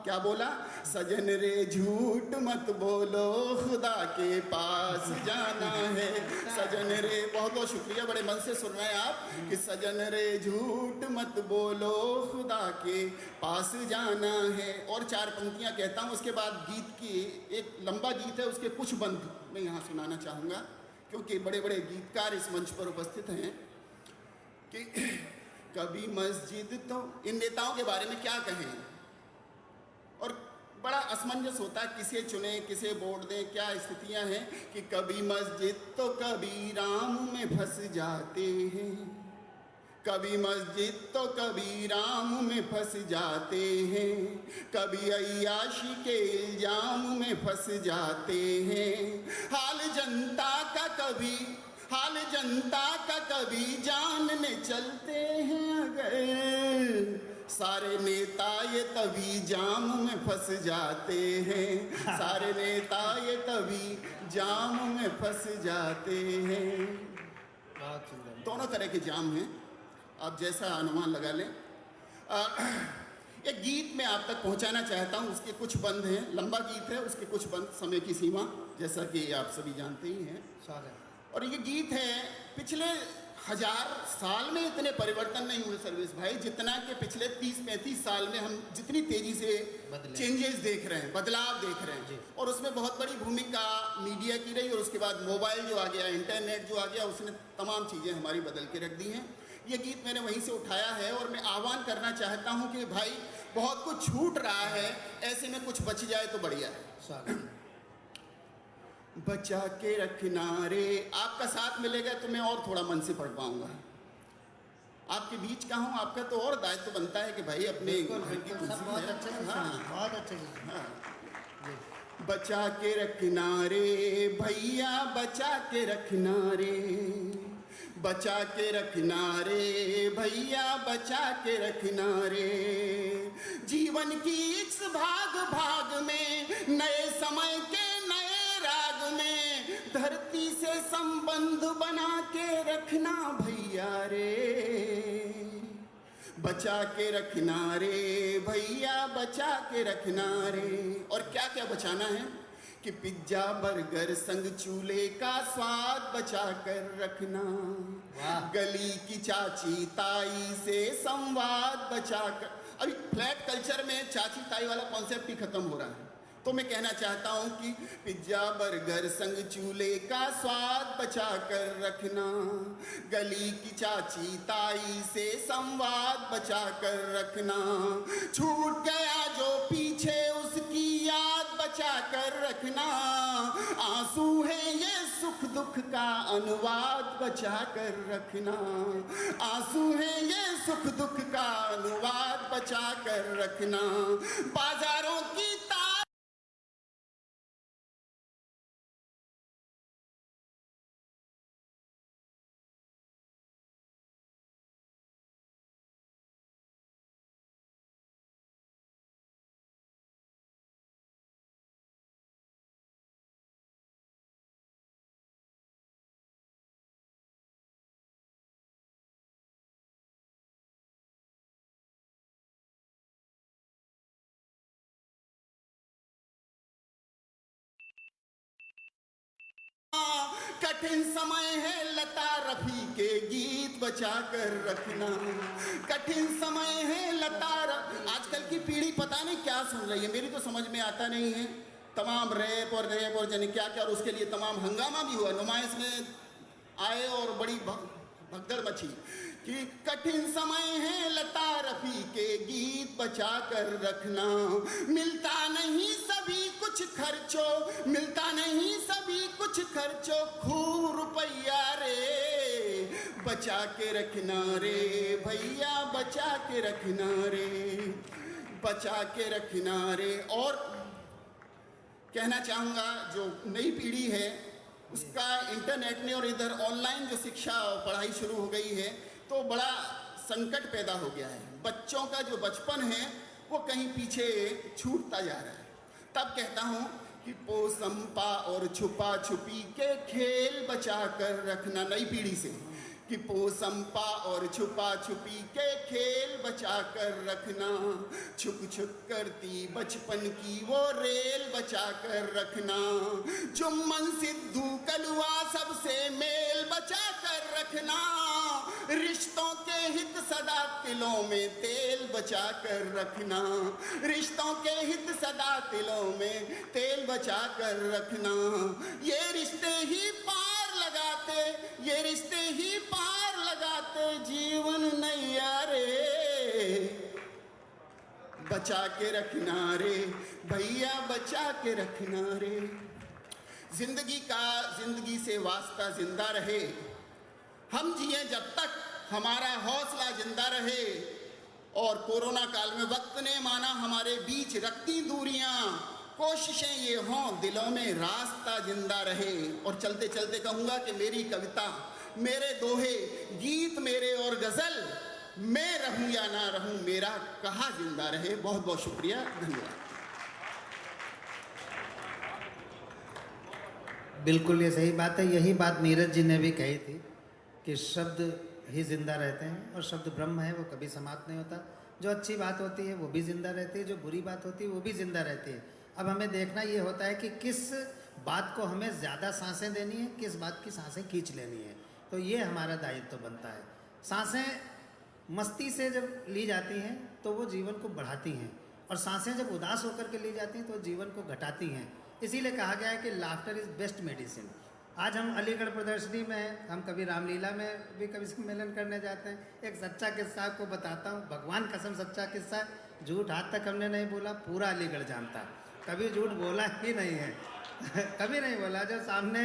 क्या बोला? सजन रे झूठ मत बोलो, खुदा के पास जाना है। सजन रे, बहुत बहुत शुक्रिया, बड़े मन से सुन रहे हैं आप कि सजन रे झूठ मत बोलो, खुदा के पास जाना है। और 4 पंक्तियां कहता हूं, उसके बाद गीत की, एक लंबा गीत है, उसके कुछ बंद मैं यहाँ सुनाना चाहूँगा क्योंकि बड़े बड़े गीतकार इस मंच पर उपस्थित हैं। कि कभी मस्जिद, तो इन नेताओं के बारे में क्या कहें, और बड़ा असमंजस होता है, किसे चुने किसे वोट दें, क्या स्थितियां हैं कि कभी मस्जिद तो कभी राम में फंस जाते हैं। कभी मस्जिद तो कभी राम में फंस जाते हैं। कभी अय्याशी के इल्जाम में फंस जाते हैं। हाल जनता का कभी, हाल जनता का कभी जानने चलते हैं अगर। सारे नेता ये तभी जाम में फंस जाते हैं। सारे नेता ये तभी जाम में फंस जाते हैं। दोनों तरह के जाम हैं, आप जैसा अनुमान लगा लें। एक गीत मैं आप तक पहुंचाना चाहता हूं, उसके कुछ बंद हैं, लंबा गीत है, उसके कुछ बंद, समय की सीमा जैसा कि आप सभी जानते ही हैं। और ये गीत है, पिछले 1000 साल में इतने परिवर्तन नहीं हुए सर्विस भाई, जितना कि पिछले 30-35 साल में हम जितनी तेजी से चेंजेस देख रहे हैं, बदलाव देख रहे हैं। और उसमें बहुत बड़ी भूमिका मीडिया की रही, और उसके बाद मोबाइल जो आ गया, इंटरनेट जो आ गया, उसने तमाम चीज़ें हमारी बदल के रख दी हैं। ये गीत मैंने वहीं से उठाया है और मैं आह्वान करना चाहता हूं कि भाई बहुत कुछ छूट रहा है, ऐसे में कुछ बच जाए तो बढ़िया है। बचा के रखना रे, आपका साथ मिलेगा तो मैं और थोड़ा मन से पढ़ पाऊंगा। आपके बीच का हूं, आपका तो और दायित्व बनता है कि भाई अपने घर की कुर्सी बहुत अच्छे हाँ। बचा के रखना रे भैया, बचा के रखना रे, बचा के रखना रे भैया, बचा के रखना रे। जीवन की इस भाग भाग में, नए समय के नए राग में, धरती से संबंध बना के रखना भैया रे। बचा के रखना रे भैया, बचा के रखना रे। और क्या क्या बचाना है कि पिज्जा बर्गर संग चूल्हे का स्वाद बचा कर रखना। गली की चाची ताई से संवाद बचा कर, अभी फ्लैट कल्चर में चाची ताई वाला कॉन्सेप्ट ही खत्म हो रहा है। तो मैं कहना चाहता हूं कि पिज्जा बर्गर संग चूल्हे का स्वाद बचा कर रखना। गली की चाची ताई से संवाद बचा कर रखना। छूट गया जो पीछे उसकी याद बचा कर रखना। आंसू है ये सुख दुख का अनुवाद बचा कर रखना। आंसू है ये सुख दुख का अनुवाद बचा कर रखना। बाजारों की कठिन समय है लता रफी के गीत बचा कर रखना। कठिन समय है आजकल की पीढ़ी पता नहीं क्या सुन रही है, मेरी तो समझ में आता नहीं है। तमाम रैप और जाने क्या क्या, और उसके लिए तमाम हंगामा भी हुआ, नुमाइश में आए और बड़ी भगदड़ मची कि कठिन समय है लता रफी के गीत बचा कर रखना। मिलता नहीं सभी कुछ खर्चो, मिलता कुछ खर्चो खूब रुपया रे, बचा के रखना रे भैया, बचा के रखना रे, बचा के रखना रे। और कहना चाहूँगा जो नई पीढ़ी है उसका इंटरनेट ने और इधर ऑनलाइन जो शिक्षा और पढ़ाई शुरू हो गई है तो बड़ा संकट पैदा हो गया है। बच्चों का जो बचपन है वो कहीं पीछे छूटता जा रहा है। तब कहता हूँ कि पोसंपा और छुपा छुपी के खेल बचा कर रखना, नई पीढ़ी से, कि पोसंपा और छुपा छुपी के खेल बचा कर रखना, छुप छुप करती बचपन की वो रेल बचा कर रखना, चुम्बन सिद्धू कलुआ सबसे मेल बचा कर रखना, रिश्तों के हित सदा तिलों में तेल बचा कर रखना, रिश्तों के हित सदा तिलों में तेल बचा कर रखना। ये रिश्ते ही पार लगाते, ये रिश्ते ही पार लगाते जीवन नैया रे, बचा के रखना रे भैया, बचा के रखना रे। जिंदगी से वास्ता जिंदा रहे, हम जिए जब तक हमारा हौसला जिंदा रहे, और कोरोना काल में वक्त ने माना हमारे बीच रखती दूरियां, कोशिशें ये हों दिलों में रास्ता जिंदा रहे। और चलते चलते कहूँगा कि मेरी कविता, मेरे दोहे, गीत मेरे और गज़ल, मैं रहूं या ना रहूं मेरा कहा जिंदा रहे। बहुत बहुत शुक्रिया, धन्यवाद। बिल्कुल ये सही बात है। यही बात नीरज जी ने भी कही थी कि शब्द ही जिंदा रहते हैं और शब्द ब्रह्म है, वो कभी समाप्त नहीं होता। जो अच्छी बात होती है वो भी जिंदा रहती है, जो बुरी बात होती है वो भी जिंदा रहती है। अब हमें देखना ये होता है कि किस बात को हमें ज़्यादा सांसें देनी है, किस बात की सांसें खींच लेनी है। तो ये हमारा दायित्व बनता है। सांसें मस्ती से जब ली जाती हैं तो वो जीवन को बढ़ाती हैं, और सांसें जब उदास होकर के ली जाती हैं तो जीवन को घटाती हैं। इसीलिए कहा गया है कि लाफ्टर इज़ बेस्ट मेडिसिन। आज हम अलीगढ़ प्रदर्शनी में, हम कभी रामलीला में भी कभी सम्मेलन करने जाते हैं। एक सच्चा किस्सा आपको बताता हूँ, भगवान कसम सच्चा किस्सा, झूठ आज तक हमने नहीं बोला, पूरा अलीगढ़ जानता, कभी झूठ बोला ही नहीं है कभी नहीं बोला। जब सामने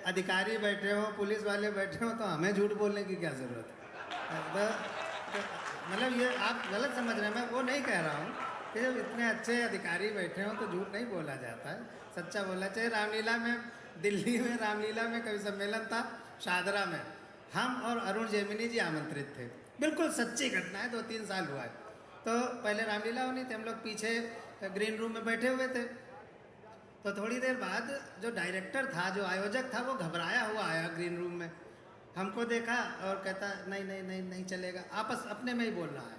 अधिकारी बैठे हों, पुलिस वाले बैठे हों, तो हमें झूठ बोलने की क्या ज़रूरत है। मतलब ये आप गलत समझ रहे हैं, मैं वो नहीं कह रहा हूँ कि जब इतने अच्छे अधिकारी बैठे हों तो झूठ नहीं बोला जाता है, सच्चा बोलना चाहिए। रामलीला में, दिल्ली में रामलीला में कभी सम्मेलन था शादरा में, हम और अरुण जेमिनी जी आमंत्रित थे। बिल्कुल सच्ची घटना है, 2-3 साल हुआ है। तो पहले रामलीला होनी थी, हम लोग पीछे ग्रीन रूम में बैठे हुए थे। तो थोड़ी देर बाद जो डायरेक्टर था, जो आयोजक था, वो घबराया हुआ आया ग्रीन रूम में, हमको देखा और कहता नहीं नहीं नहीं नहीं चलेगा, आपस अपने में ही बोल रहा है।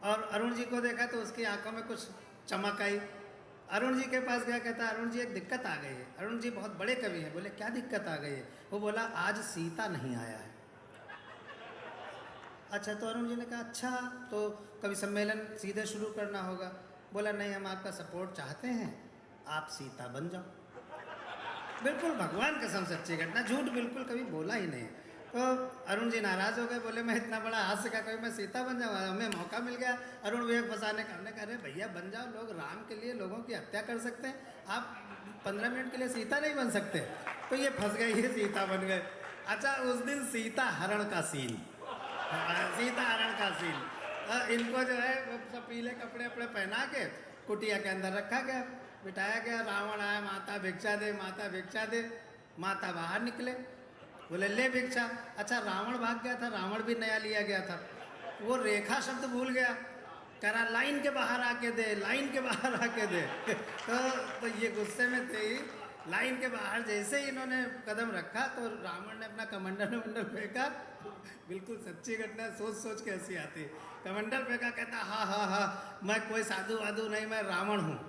और अरुण जी को देखा तो उसकी आंखों में कुछ चमक आई। अरुण जी के पास गया, कहता अरुण जी एक दिक्कत आ गई है। अरुण जी बहुत बड़े कवि हैं। बोले क्या दिक्कत आ गई है? वो बोला आज सीता नहीं आया है। अच्छा, तो अरुण जी ने कहा अच्छा, तो कभी सम्मेलन सीधे शुरू करना होगा। बोला नहीं, हम आपका सपोर्ट चाहते हैं, आप सीता बन जाओ। बिल्कुल भगवान कसम सच्ची घटना, झूठ बिल्कुल कभी बोला ही नहीं। तो अरुण जी नाराज़ हो गए, बोले मैं इतना बड़ा हास्य का कभी मैं सीता बन जाऊँ, हमें मौका मिल गया अरुण विवेक फंसाने का। हमने कहा अरे भैया बन जाओ, लोग राम के लिए लोगों की हत्या कर सकते हैं, आप 15 मिनट के लिए सीता नहीं बन सकते। तो ये फंस गए, ये सीता बन गए। अच्छा, उस दिन सीता हरण का सीन, सीता हरण का सीन, इनको जो है सब पीले कपड़े अपने पहना के कुटिया के अंदर रखा गया, बिठाया गया। रावण आया, माता भिक्षा दे, माता भिक्षा दे। माता बाहर निकले, बोले ले भिक्षा। अच्छा, रावण भाग गया था, रावण भी नया लिया गया था, वो रेखा शब्द भूल गया, कह रहा लाइन के बाहर आके दे, लाइन के बाहर आके दे। तो ये गुस्से में थे ही, लाइन के बाहर जैसे ही इन्होंने कदम रखा तो रावण ने अपना कमंडल फेंका। बिल्कुल सच्ची घटना, सोच सोच के हंसी आती। कमंडल फेंका, कहता हाँ हाँ हाँ, मैं कोई साधु वाधु नहीं, मैं रावण हूँ।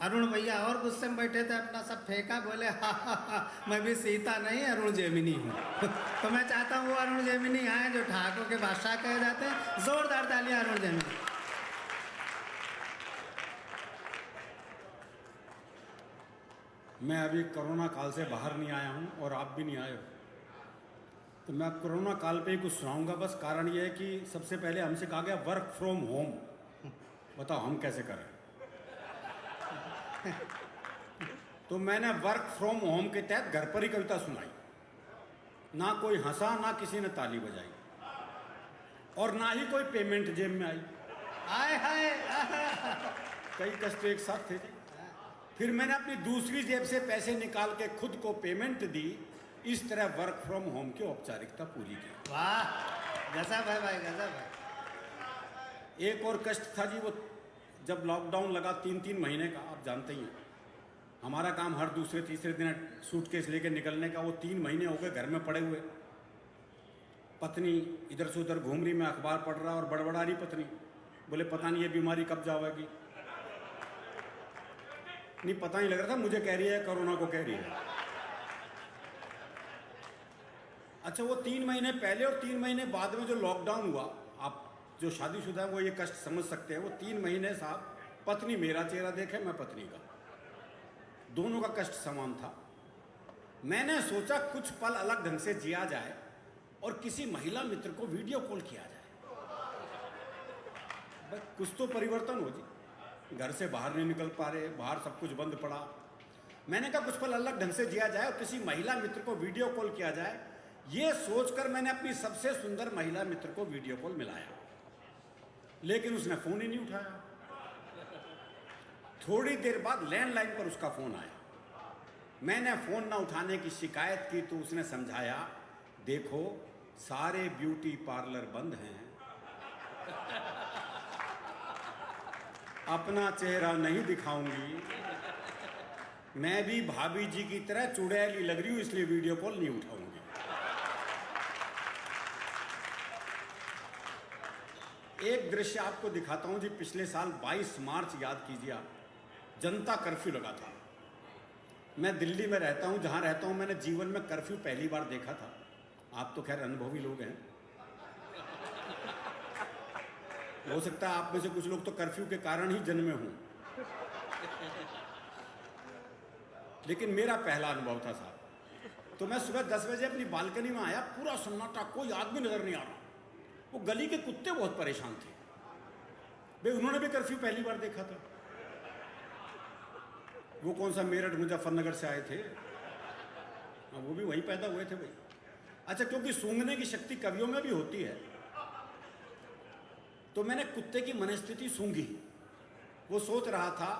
अरुण भैया और गुस्से में बैठे थे, अपना सब फेंका, बोले हाँ हाँ हाँ, मैं भी सीता नहीं अरुण जेमिनी हूँ। तो मैं चाहता हूँ वो अरुण जेमिनी आए जो ठाकुर के बादशाह कहे जाते हैं। जोरदार तालियां अरुण जेमिनी। मैं अभी कोरोना काल से बाहर नहीं आया हूँ और आप भी नहीं आए हो, तो मैं कोरोना काल पे ही कुछ सुनाऊंगा। बस कारण ये है कि सबसे पहले हमसे कहा गया वर्क फ्रॉम होम, बताओ हम कैसे करें। तो मैंने वर्क फ्रॉम होम के तहत घर पर ही कविता सुनाई। ना कोई हंसा, ना किसी ने ताली बजाई, और ना ही कोई पेमेंट जेब में आई। आय हाय कई कष्ट एक साथ थे जी। फिर मैंने अपनी दूसरी जेब से पैसे निकाल के खुद को पेमेंट दी। इस तरह वर्क फ्रॉम होम की औपचारिकता पूरी की। वाह, गजब है भाई, गजब है। एक और कष्ट था जी, वो जब लॉकडाउन लगा 3-3 महीने का, आप जानते ही हैं हमारा काम हर दूसरे तीसरे दिन सूटकेस लेके निकलने का। वो 3 महीने हो गए घर में पड़े हुए। पत्नी इधर से उधर घूम रही, मैं अखबार पढ़ रहा और बड़बड़ा रही पत्नी। बोले पता नहीं ये बीमारी कब जाएगी। नहीं पता नहीं लग रहा था, मुझे कह रही है कोरोना को कह रही है। अच्छा, वो 3 महीने पहले और 3 महीने बाद में जो लॉकडाउन हुआ, आप जो शादीशुदा है वो ये कष्ट समझ सकते हैं। वो 3 महीने साहब पत्नी मेरा चेहरा देखे, मैं पत्नी का, दोनों का कष्ट समान था। मैंने सोचा कुछ पल अलग ढंग से जिया जाए और किसी महिला मित्र को वीडियो कॉल किया जाए। बस कुछ तो परिवर्तन हो जी। घर से बाहर नहीं निकल पा रहे, बाहर सब कुछ बंद पड़ा। मैंने कहा कुछ पल अलग ढंग से जिया जाए और किसी महिला मित्र को वीडियो कॉल किया जाए। ये सोचकर मैंने अपनी सबसे सुंदर महिला मित्र को वीडियो कॉल मिलाया, लेकिन उसने फोन ही नहीं उठाया। थोड़ी देर बाद लैंडलाइन पर उसका फोन आया। मैंने फोन ना उठाने की शिकायत की तो उसने समझाया, देखो सारे ब्यूटी पार्लर बंद हैं, अपना चेहरा नहीं दिखाऊंगी, मैं भी भाभी जी की तरह चुड़ैली लग रही हूं, इसलिए वीडियो कॉल नहीं उठाऊंगी। एक दृश्य आपको दिखाता हूं जी। पिछले साल 22 मार्च याद कीजिए आप, जनता कर्फ्यू लगा था। मैं दिल्ली में रहता हूं, जहां रहता हूं मैंने जीवन में कर्फ्यू पहली बार देखा था। आप तो खैर अनुभवी लोग हैं, हो सकता है आप में से कुछ लोग तो कर्फ्यू के कारण ही जन्मे हों, लेकिन मेरा पहला अनुभव था साहब। तो मैं सुबह 10 बजे अपनी बालकनी में आया, पूरा सन्नाटा, कोई आदमी नजर नहीं आ रहा। वो गली के कुत्ते बहुत परेशान थे, भाई उन्होंने भी कर्फ्यू पहली बार देखा था। वो कौन सा मेरठ मुजफ्फरनगर से आए थे, वो भी वहीं पैदा हुए थे भाई। अच्छा, क्योंकि सूंघने की शक्ति कवियों में भी होती है, तो मैंने कुत्ते की मनस्थिति सूंघी। वो सोच रहा था,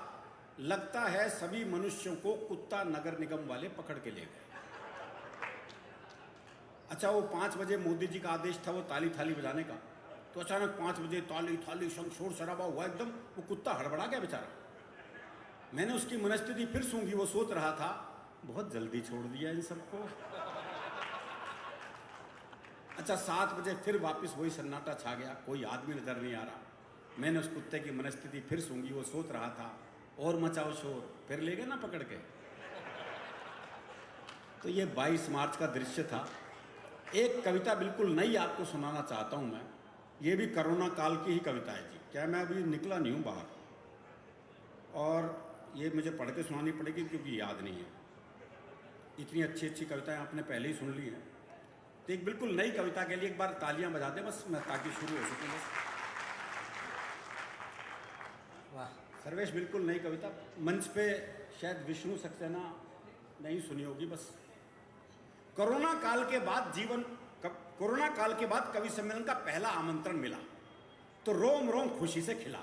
लगता है सभी मनुष्यों को कुत्ता नगर निगम वाले पकड़ के ले गए। अच्छा, वो 5 बजे मोदी जी का आदेश था वो ताली थाली बजाने का, तो अचानक 5 बजे ताली थाली शंख शोर शराबा हुआ एकदम। वो कुत्ता हड़बड़ा गया बेचारा। मैंने उसकी मनस्थिति फिर सूंघी। वो सोच रहा था, बहुत जल्दी छोड़ दिया इन सबको। अच्छा, 7 बजे फिर वापस वही सन्नाटा छा गया, कोई आदमी नजर नहीं आ रहा। मैंने उस कुत्ते की मनस्थिति फिर सूंघी। वो सोच रहा था, और मचाओ शोर, फिर ले गए ना पकड़ के। तो ये 22 मार्च का दृश्य था। एक कविता बिल्कुल नई आपको सुनाना चाहता हूं मैं। ये भी कोरोना काल की ही कविता है जी। क्या मैं अभी निकला नहीं हूं बाहर, और ये मुझे पढ़ के सुनानी पड़ेगी क्योंकि याद नहीं है। इतनी अच्छी अच्छी कविताएं आपने पहले ही सुन ली हैं। तो एक बिल्कुल नई कविता के लिए एक बार तालियां बजा दें बस, मैं ताकि शुरू हो सके बस। वाह सर्वेश, बिल्कुल नई कविता। मंच पे शायद विष्णु सक्सेना नहीं सुनी होगी बस। कोरोना काल के बाद कवि सम्मेलन का पहला आमंत्रण मिला तो रोम रोम खुशी से खिला।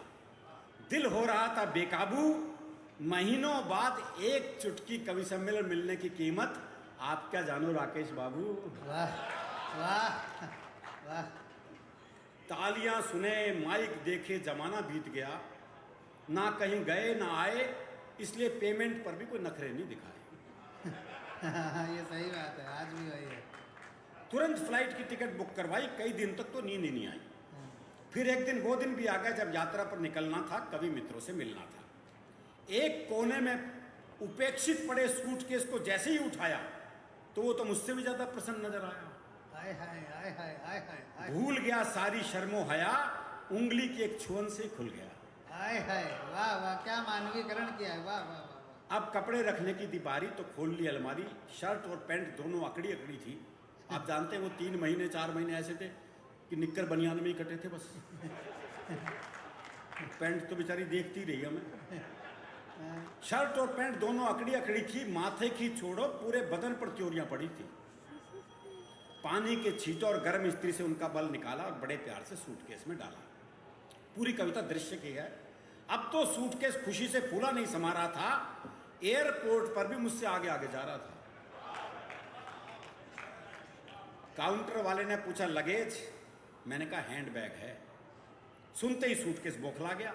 दिल हो रहा था बेकाबू, महीनों बाद एक चुटकी कवि सम्मेलन मिलने की कीमत आप क्या जानो राकेश बाबू। वाह वाह वाह। तालियां सुने, माइक देखे, जमाना बीत गया, ना कहीं गए ना आए, इसलिए पेमेंट पर भी कोई नखरे नहीं दिखाए। ये सही बात है, आज भी वही है। तुरंत फ्लाइट की टिकट बुक करवाई, कई दिन तक तो नींद ही नहीं आई। फिर एक दिन वो दिन भी आ गया जब यात्रा पर निकलना था, कवि मित्रों से मिलना था। एक कोने में उपेक्षित पड़े सूटकेस को जैसे ही उठाया तो वो तो मुझसे भी ज्यादा प्रसन्न नजर आया। हाय हाय हाय हाय हाय हाय। भूल गया सारी शर्मो हया, उंगली की एक छुअन से खुल गया। हाय हाय, वाह वाह, क्या मानवीकरण किया है, वाह वाह वाह। अब कपड़े रखने की थी बारी तो खोल ली अलमारी। शर्ट और पैंट दोनों अकड़ी अकड़ी थी। आप जानते हैं वो 3 महीने 4 महीने ऐसे थे कि निक्कर बनियान में ही कटे थे बस। पैंट तो बेचारी देखती रही हमें। शर्ट और पैंट दोनों अकड़ी अकड़ी थी, माथे की छोड़ो पूरे बदन पर त्योरियां पड़ी थी। पानी के छींटों और गर्म इस्त्री से उनका बल निकाला और बड़े प्यार से सूटकेस में डाला। पूरी कविता दृश्य की है। अब तो सूटकेस खुशी से फूला नहीं समा रहा था, एयरपोर्ट पर भी मुझसे आगे आगे जा रहा था। काउंटर वाले ने पूछा लगेज, मैंने कहा हैंडबैग है। सुनते ही सूटकेस बौखला गया।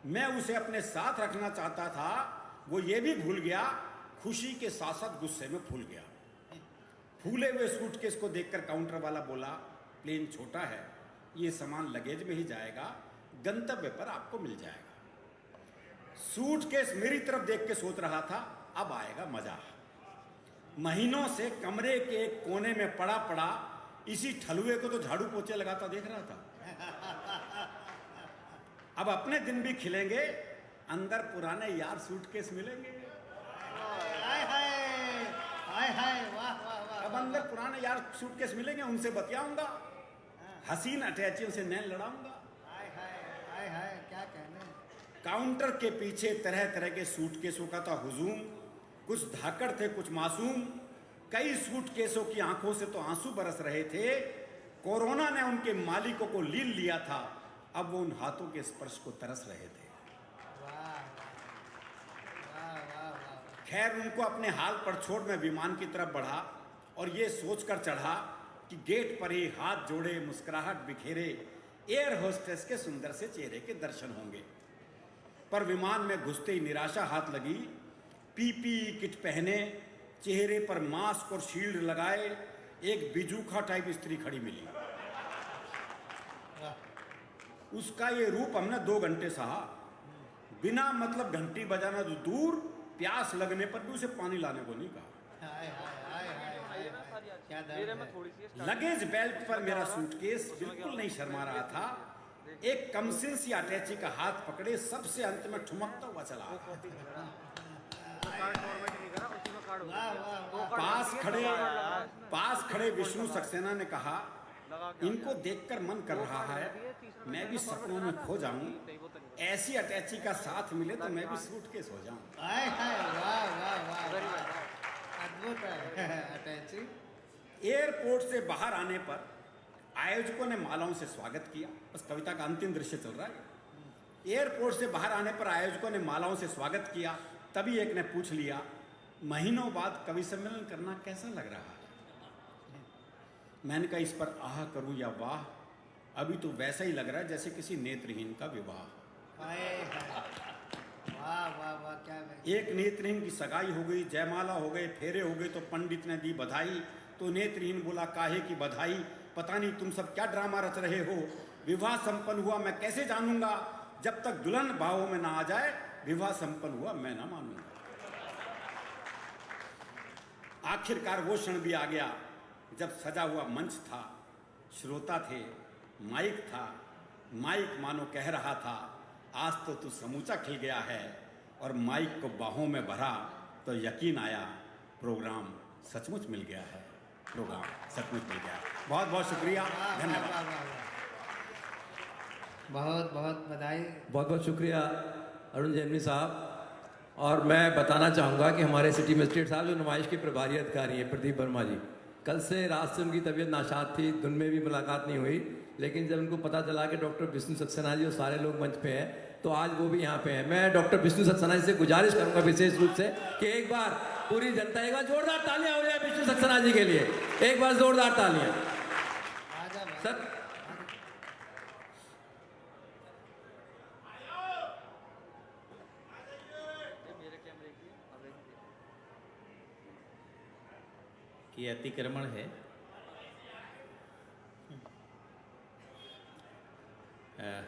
मैं उसे अपने साथ रखना चाहता था, वो ये भी भूल गया, खुशी के साथ साथ गुस्से में फूल गया। फूले हुए सूटकेस को देखकर काउंटर वाला बोला, प्लेन छोटा है, ये सामान लगेज में ही जाएगा, गंतव्य पर आपको मिल जाएगा। सूटकेस मेरी तरफ देख के सोच रहा था, अब आएगा मजा। महीनों से कमरे के एक कोने में पड़ा पड़ा इसी ठलुए को तो झाड़ू पोछे लगाता देख रहा था। अब अपने दिन भी खिलेंगे, अंदर पुराने यार सूटकेस मिलेंगे। हाय हाय हाय हाय, वाह वाह वाह। अब अंदर पुराने यार सूटकेस मिलेंगे, उनसे बतियाऊंगा, हसीन अटैचियों से नैन लड़ाऊंगा। हाय हाय हाय हाय, क्या कहने। काउंटर के पीछे तरह तरह के सूटकेसों का था हुजूम। कुछ धाकड़ थे, कुछ मासूम। कई सूटकेसों की आंखों से तो आंसू बरस रहे थे। कोरोना ने उनके मालिकों को लील लिया था, अब वो उन हाथों के स्पर्श को तरस रहे थे। खैर, उनको अपने हाल पर छोड़ मैं विमान की तरफ बढ़ा और ये सोचकर चढ़ा कि गेट पर ही हाथ जोड़े, मुस्कुराहट बिखेरे एयर होस्टेस के सुंदर से चेहरे के दर्शन होंगे। पर विमान में घुसते ही निराशा हाथ लगी। पीपीई किट पहने, चेहरे पर मास्क और शील्ड लगाए एक बिजूखा टाइप स्त्री खड़ी मिली। उसका ये रूप हमने 2 घंटे सहा। बिना मतलब घंटी बजाना तो दूर, प्यास लगने पर भी उसे पानी लाने को नहीं कहा। हाय हाय हाय हाय हाय, क्या दर्द है। लगेज बेल्ट पर मेरा सूटकेस बिल्कुल नहीं शर्मा रहा था। एक कमसिन सी अटैची का हाथ पकड़े सबसे अंत में ठुमकता हुआ चला। पास खड़े विष्णु सक्सेना ने कहा, इनको देखकर मन कर रहा है मैं भी सपनों में खो जाऊं, ऐसी अटैची का साथ मिले तो मैं भी सूटकेस हो जाऊं। हाय हाय, वाह वाह वाह, अद्भुत है अटैची। एयरपोर्ट से बाहर आने पर आयोजकों ने मालाओं से स्वागत किया। बस कविता का अंतिम दृश्य चल रहा है। एयरपोर्ट से बाहर आने पर आयोजकों ने मालाओं से स्वागत किया। तभी एक ने पूछ लिया, महीनों बाद कवि सम्मेलन करना कैसा लग रहा है? मैंने कहा, इस पर आह करूं या वाह, अभी तो वैसा ही लग रहा है जैसे किसी नेत्रहीन का विवाह। वाह वाह वाह, क्या। एक नेत्रहीन की सगाई हो गई, जयमाला हो गए, फेरे हो गए, तो पंडित ने दी बधाई। तो नेत्रहीन बोला, काहे की बधाई, पता नहीं तुम सब क्या ड्रामा रच रहे हो। विवाह संपन्न हुआ मैं कैसे जानूंगा, जब तक दुल्हन भावों में ना आ जाए विवाह संपन्न हुआ मैं ना मानूंगा। आखिरकार वो क्षण भी आ गया जब सजा हुआ मंच था, श्रोता थे, माइक था। माइक मानो कह रहा था, आज तो तू समूचा खिल गया है। और माइक को बाहों में भरा तो यकीन आया, प्रोग्राम सचमुच मिल गया है। प्रोग्राम सचमुच मिल गया। बहुत बहुत शुक्रिया, धन्यवाद। बहुत बहुत बधाई। बहुत बहुत शुक्रिया अरुण जैमिनी साहब। और मैं बताना चाहूँगा कि हमारे सिटी मजिस्ट्रेट साहब जो नुमाइश के प्रभारी अधिकारी हैं, प्रदीप वर्मा जी, कल से रात से उनकी तबीयत नाशाद थी, दिन में भी मुलाकात नहीं हुई। लेकिन जब उनको पता चला कि डॉक्टर विष्णु सक्सेना जी और सारे लोग मंच पे हैं, तो आज वो भी यहाँ पे हैं। मैं डॉक्टर विष्णु सक्सेना जी से गुजारिश करूँगा विशेष रूप से कि एक बार पूरी जनता, एक बार जोरदार तालियां हो जाए विष्णु सक्सेना जी के लिए, एक बार जोरदार तालियां। सर ये अतिक्रमण है।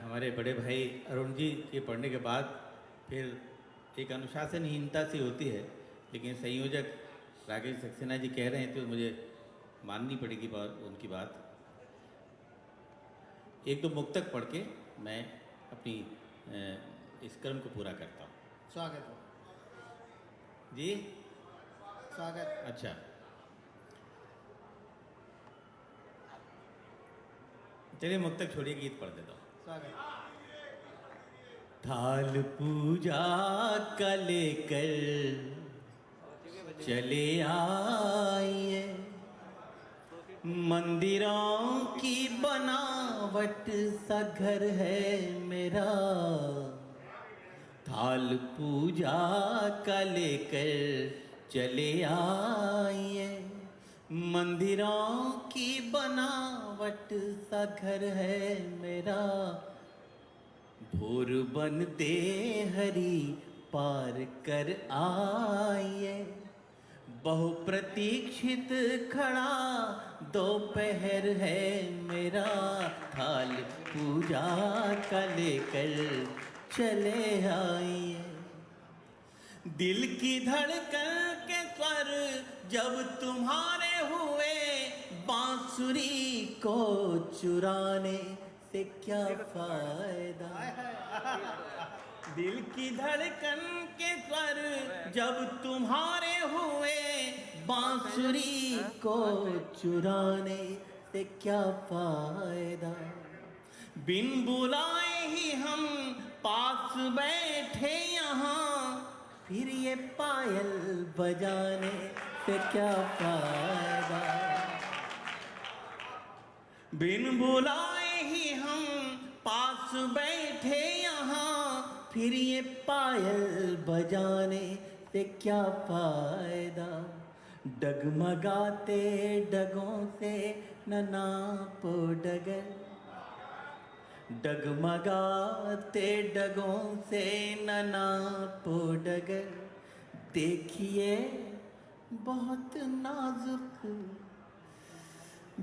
हमारे बड़े भाई अरुण जी के पढ़ने के बाद फिर एक अनुशासनहीनता सी होती है, लेकिन संयोजक राकेश सक्सेना जी कह रहे हैं तो मुझे माननी पड़ेगी उनकी बात। एक दो मुक्तक पढ़ के मैं अपनी इस क्रम को पूरा करता हूँ। स्वागत हो जी, स्वागत। अच्छा, चलिए मुक्तक छोड़िए, गीत पढ़ देता हूँ। स्वागत। थाल पूजा का लेकर चले आइए, मंदिरों की बनावट सा घर है मेरा। थाल पूजा का लेकर चले आइए, मंदिरों की बनावट सा घर है मेरा। भोर बनते हरी पार कर आइए, बहुप्रतीक्षित खड़ा दोपहर है मेरा। थाल पूजा का लेकर चले आइए, दिल की धड़कन के स्वर जब तुम्हारे हुए, बांसुरी को चुराने से क्या फायदा। दिल की धड़कन के स्वर जब तुम्हारे हुए, बांसुरी को चुराने से क्या फायदा। बिन बुलाए ही हम पास बैठे यहाँ, फिर ये पायल बजाने से क्या फायदा। बिन बुलाए ही हम पास बैठे यहाँ, फिर ये पायल बजाने से क्या फायदा। डगमगाते डगों से न नापो डगर, डगमगाते डगों से न नापो डगर। देखिए बहुत नाजुक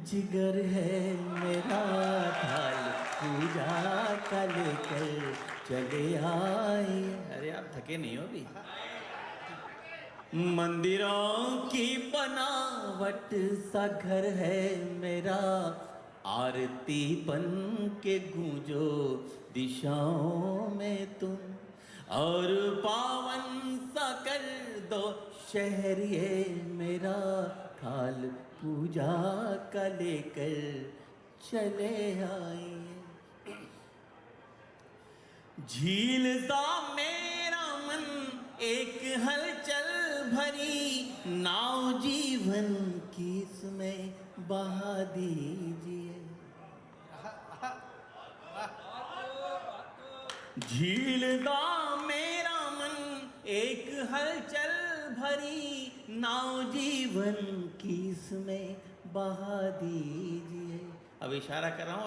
जिगर है मेरा। थाल पूजा का लेकर चले आए। अरे आप थके नहीं हो अभी। मंदिरों की बनावट सा घर है मेरा। आरती बन के गूंजो दिशाओं में तुम, और पावन सा कर दो शहर ये मेरा। थाल पूजा का लेकर चले आए। झील सा मेरा मन एक हलचल भरी, नाव जीवन की इसमें बहा दीजिए। झील सा मेरा मन एक हलचल भरी, नाव जीवन की इसमें बहा दीजिए। अब इशारा कर रहा हूँ।